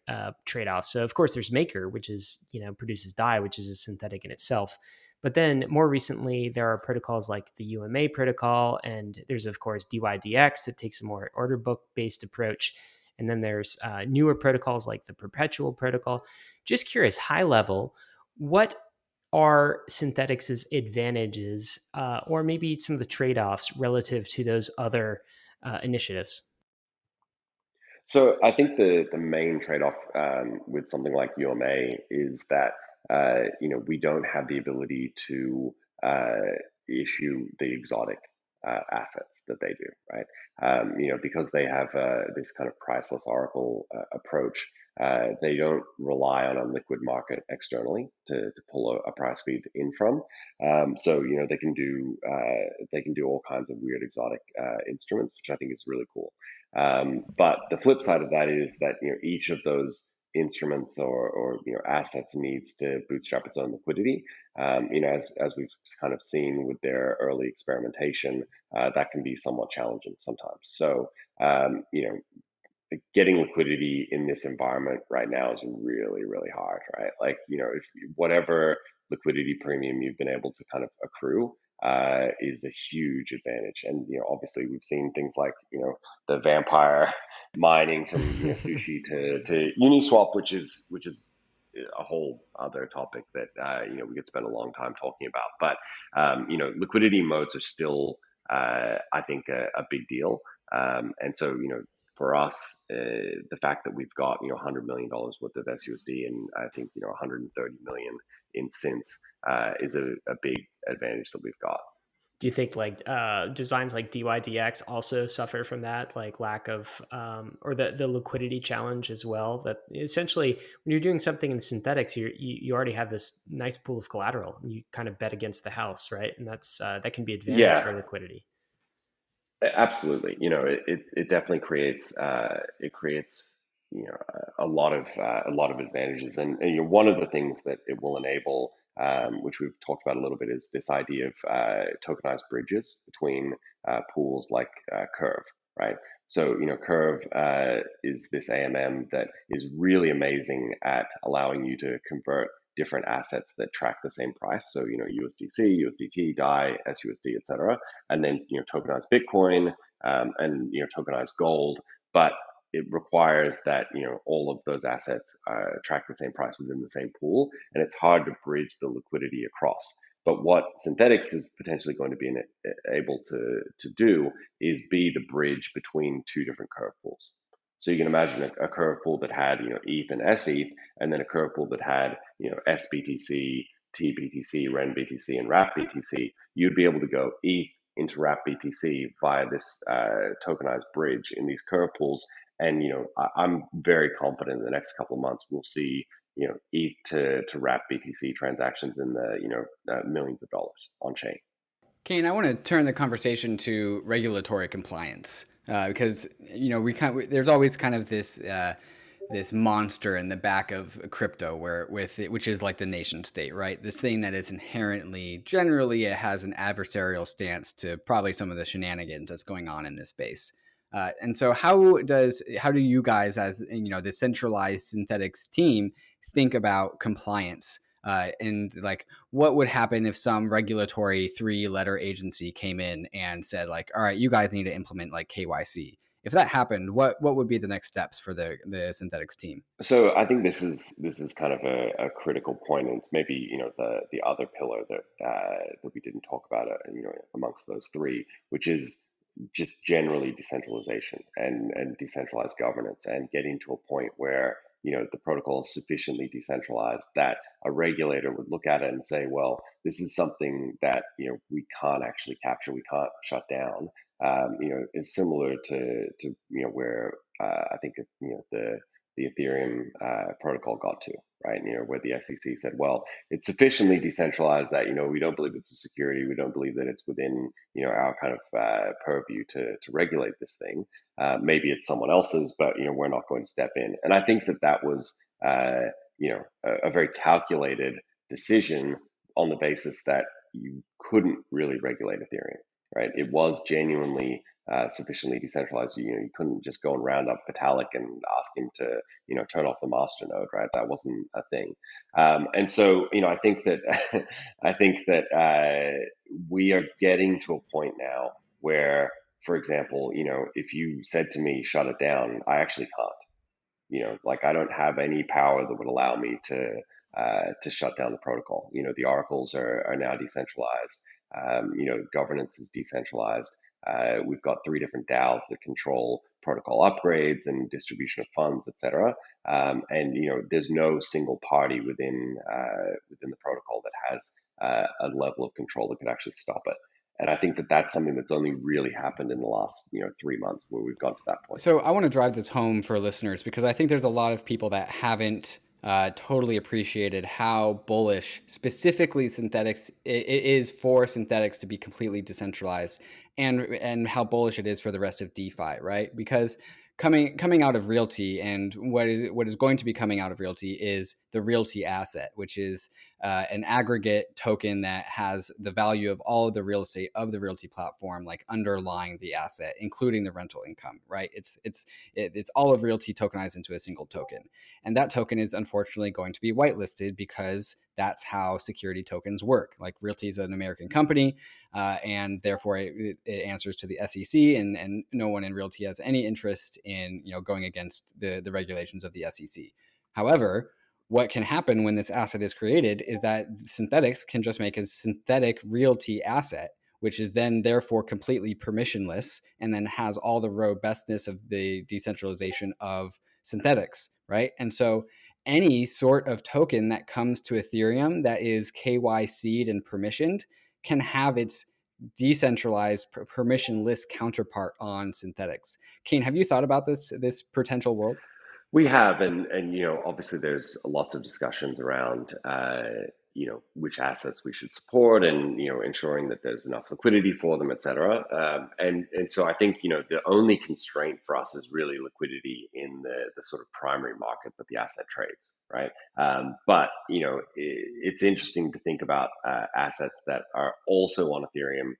A: trade-offs. So of course, there's Maker, which is produces DAI, which is a synthetic in itself. But then more recently, there are protocols like the UMA protocol, and there's, of course, DYDX that takes a more order book based approach. And then there's newer protocols like the Perpetual protocol. Just curious, high level, what are Synthetix's advantages or maybe some of the trade offs relative to those other initiatives?
C: So I think the main trade-off with something like UMA is that we don't have the ability to issue the exotic assets that they do, right? Because they have this kind of priceless oracle approach. They don't rely on a liquid market externally to pull a price feed in from. So they can do all kinds of weird exotic instruments, which I think is really cool. But the flip side of that is that each of those instruments or assets needs to bootstrap its own liquidity. As we've kind of seen with their early experimentation, that can be somewhat challenging sometimes. So getting liquidity in this environment right now is really, really hard, right? Like, if whatever liquidity premium you've been able to kind of accrue is a huge advantage. And, obviously we've seen things like, the vampire mining from sushi to Uniswap, which is a whole other topic that, we could spend a long time talking about. But, liquidity modes are still, I think, a big deal. And so, for us, the fact that we've got $100 million worth of SUSD and I think 130 million in synths is a big advantage that we've got.
A: Do you think like designs like DYDX also suffer from that, like lack of or the liquidity challenge as well? That essentially, when you're doing something in Synthetix, you already have this nice pool of collateral, and you kind of bet against the house, right? And that can be advantage for
C: Yeah,
A: liquidity.
C: absolutely. It definitely creates a lot of advantages, and one of the things that it will enable, which we've talked about a little bit, is this idea of tokenized bridges between pools like Curve, right? So Curve is this AMM that is really amazing at allowing you to convert different assets that track the same price. So USDC, USDT, DAI, SUSD, etc., and then tokenized Bitcoin and tokenized gold, but it requires that all of those assets track the same price within the same pool, and it's hard to bridge the liquidity across. But what Synthetix is potentially going to be able to do is be the bridge between two different curve pools. So you can imagine a curve pool that had ETH and SETH, and then a curve pool that had SBTC, TBTC, RenBTC, and WrapBTC. You'd be able to go ETH into WrapBTC via this tokenized bridge in these curve pools. And I'm very confident in the next couple of months we'll see ETH to WrapBTC transactions in the millions of dollars on chain.
B: Kain, I want to turn the conversation to regulatory compliance because there's always kind of this monster in the back of crypto which is like the nation state, right? This thing that is inherently, generally, it has an adversarial stance to probably some of the shenanigans that's going on in this space. And so how do you guys, as the centralized Synthetix team, think about compliance? And like, what would happen if some regulatory 3-letter agency came in and said, like, all right, you guys need to implement like KYC? If that happened, what would be the next steps for the Synthetix team?
C: So I think this is kind of a critical point, and it's maybe the other pillar that we didn't talk about amongst those three, which is just generally decentralization and decentralized governance, and getting to a point where the protocol is sufficiently decentralized that a regulator would look at it and say, well, this is something that we can't actually capture, we can't shut down. Is similar to where I think the Ethereum protocol got to, right? Where the SEC said, well, it's sufficiently decentralized that, we don't believe it's a security. We don't believe that it's within, our kind of purview to regulate this thing. Maybe it's someone else's, but, we're not going to step in. And I think that that was, a very calculated decision on the basis that you couldn't really regulate Ethereum, right? It was genuinely sufficiently decentralized. You couldn't just go and round up Vitalik and ask him to, turn off the master node, right? That wasn't a thing. And so, I think that we are getting to a point now where, for example, if you said to me, shut it down, I actually can't. Like I don't have any power that would allow me to shut down the protocol. The oracles are now decentralized. Governance is decentralized. We've got 3 different DAOs that control protocol upgrades and distribution of funds, etc. And there's no single party within the protocol that has a level of control that could actually stop it. And I think that that's something that's only really happened in the last 3 months where we've got to that point.
B: So I want to drive this home for listeners because I think there's a lot of people that haven't totally appreciated how bullish specifically Synthetix it is for Synthetix to be completely decentralized, and how bullish it is for the rest of DeFi, right? Because coming out of Realty, and what is going to be coming out of Realty is the Realty asset, which is an aggregate token that has the value of all of the real estate of the Realty platform, like underlying the asset, including the rental income, right? It's all of Realty tokenized into a single token. And that token is unfortunately going to be whitelisted because that's how security tokens work. Like Realty is an American company, and therefore it answers to the SEC, and no one in Realty has any interest in going against the regulations of the SEC. However, what can happen when this asset is created is that Synthetix can just make a synthetic Realty asset, which is then therefore completely permissionless and then has all the robustness of the decentralization of Synthetix, right? And so any sort of token that comes to Ethereum that is KYC'd and permissioned can have its decentralized permissionless counterpart on Synthetix. Kain, have you thought about this potential world?
C: We have, and obviously there's lots of discussions around which assets we should support, and ensuring that there's enough liquidity for them, etc. And so I think the only constraint for us is really liquidity in the sort of primary market that the asset trades, right? But it's interesting to think about assets that are also on Ethereum.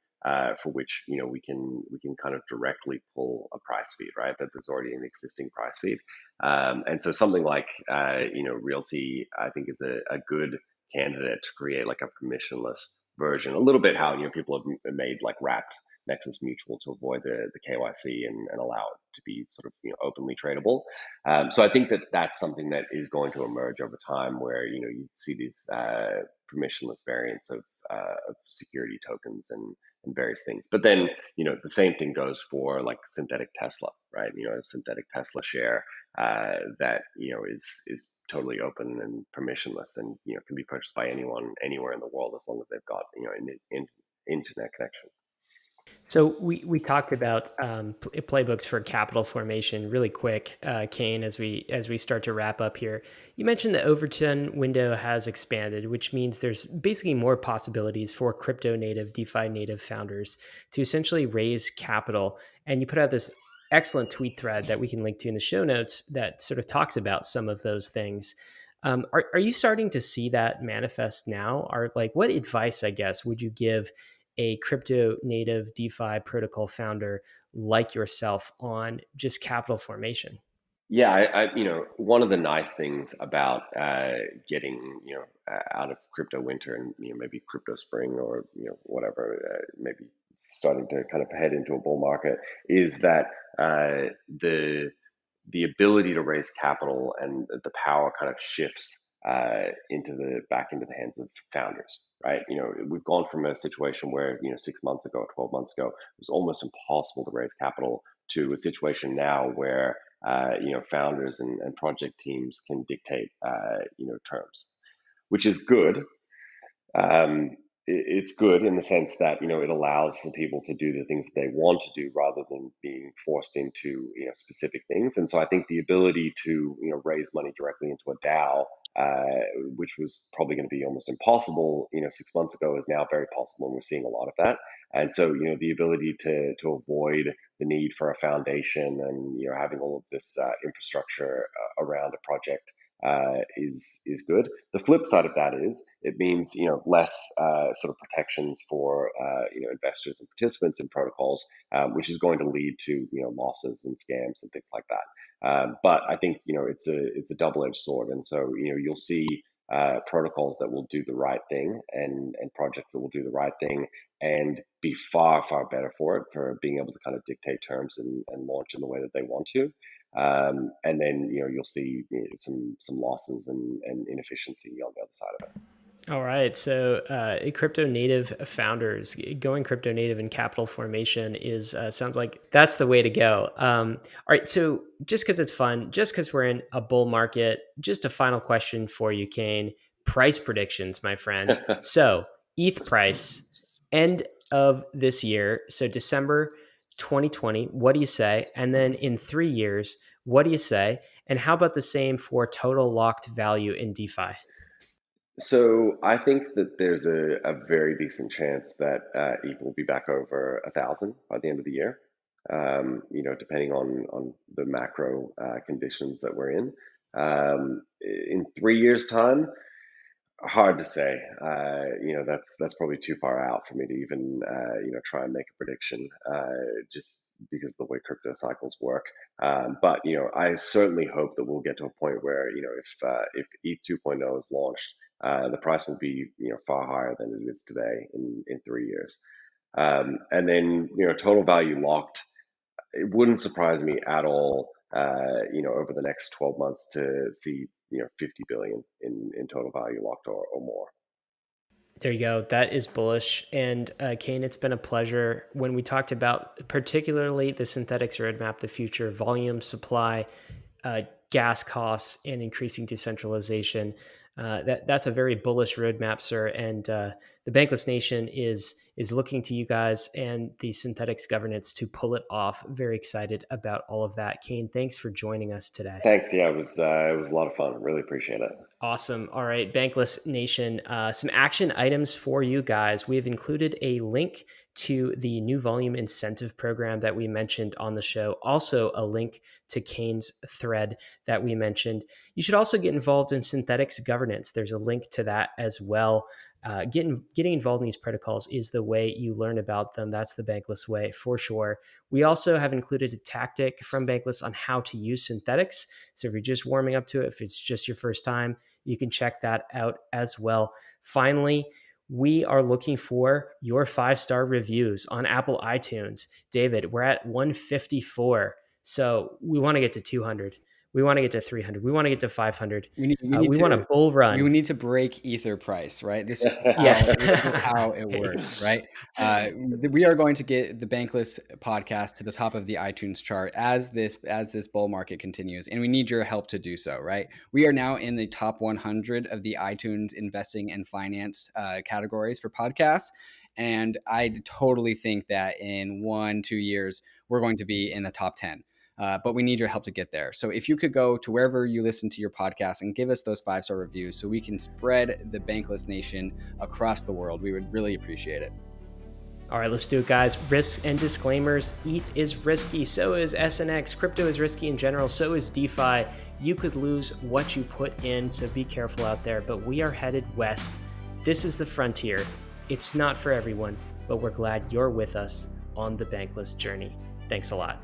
C: For which we can kind of directly pull a price feed, right? That there's already an existing price feed, and so something like Realty, I think, is a good candidate to create like a permissionless version. A little bit how people have made like wrapped Nexus Mutual to avoid the KYC and allow it to be sort of openly tradable. So I think that that's something that is going to emerge over time, where you see these permissionless variants of security tokens and various things. But then the same thing goes for like synthetic Tesla, right? A synthetic Tesla share that is totally open and permissionless, and can be purchased by anyone anywhere in the world as long as they've got an internet connection.
A: So we talked about playbooks for capital formation really quick, Kain, as we start to wrap up here. You mentioned the Overton window has expanded, which means there's basically more possibilities for crypto native, DeFi native founders to essentially raise capital. And you put out this excellent tweet thread that we can link to in the show notes that sort of talks about some of those things. Are you starting to see that manifest now? Or like, what advice, I guess, would you give a crypto native DeFi protocol founder like yourself on just capital formation?
C: Yeah, one of the nice things about getting out of crypto winter and maybe crypto spring, or whatever, maybe starting to kind of head into a bull market, is that the ability to raise capital and the power kind of shifts back into the hands of founders, right? We've gone from a situation where 6 months ago, 12 months ago, it was almost impossible to raise capital, to a situation now where founders and project teams can dictate terms, which is good. It's good in the sense that it allows for people to do the things that they want to do rather than being forced into specific things. And so I think the ability to raise money directly into a DAO which was probably going to be almost impossible, 6 months ago, is now very possible, and we're seeing a lot of that. And so, the ability to avoid the need for a foundation and having all of this infrastructure around a project is good. The flip side of that is it means less sort of protections for investors and participants in protocols, which is going to lead to losses and scams and things like that. But I think it's a double-edged sword, and so you'll see protocols that will do the right thing and projects that will do the right thing and be far better for being able to kind of dictate terms and launch in the way that they want to. And then you'll see some losses and inefficiency on the other side of it.
A: All right. So crypto native founders going crypto native in capital formation is sounds like that's the way to go. All right. So just because it's fun, just because we're in a bull market, just a final question for you, Kain. Price predictions, my friend. So ETH price end of this year. So December 2020, what do you say? And then in 3 years, what do you say? And how about the same for total locked value in DeFi?
C: So I think that there's a very decent chance that ETH will be back over 1,000 by the end of the year. Depending on the macro conditions that we're in. In 3 years' time, hard to say. That's probably too far out for me to even try and make a prediction, just because of the way crypto cycles work. But I certainly hope that we'll get to a point where if ETH 2.0 is launched, the price will be far higher than it is today in 3 years. And then total value locked. It wouldn't surprise me at all, over the next 12 months to see 50 billion in total value locked or more.
A: There you go. That is bullish. And Kain, it's been a pleasure. When we talked about particularly the Synthetix roadmap, the future volume, supply, gas costs, and increasing decentralization, that's a very bullish roadmap, sir. And the Bankless Nation is looking to you guys and the Synthetix governance to pull it off. Very excited about all of that. Kain, thanks for joining us today.
C: Thanks. Yeah, it was a lot of fun. Really appreciate it.
A: Awesome. All right, Bankless Nation, some action items for you guys. We have included a link to the new volume incentive program that we mentioned on the show. Also, a link to Kain's thread that we mentioned. You should also get involved in Synthetix governance. There's a link to that as well. Getting involved in these protocols is the way you learn about them. That's the Bankless way for sure. We also have included a tactic from Bankless on how to use Synthetix. So if you're just warming up to it, if it's just your first time, you can check that out as well. Finally, we are looking for your 5-star reviews on Apple iTunes. David, we're at 154. So we want to get to 200. We want to get to 300. We want to get to 500. We want a bull run.
B: We need to break Ether price, right? This
A: Yes.
B: This is how it works, right? We are going to get the Bankless podcast to the top of the iTunes chart as this bull market continues, and we need your help to do so, right? We are now in the top 100 of the iTunes investing and finance categories for podcasts, and I totally think that in 1-2 years we're going to be in the top 10. But we need your help to get there. So if you could go to wherever you listen to your podcast and give us those 5-star reviews so we can spread the Bankless Nation across the world, we would really appreciate it.
A: All right, let's do it, guys. Risks and disclaimers. ETH is risky. So is SNX. Crypto is risky in general. So is DeFi. You could lose what you put in, so be careful out there. But we are headed west. This is the frontier. It's not for everyone, but we're glad you're with us on the Bankless journey. Thanks a lot.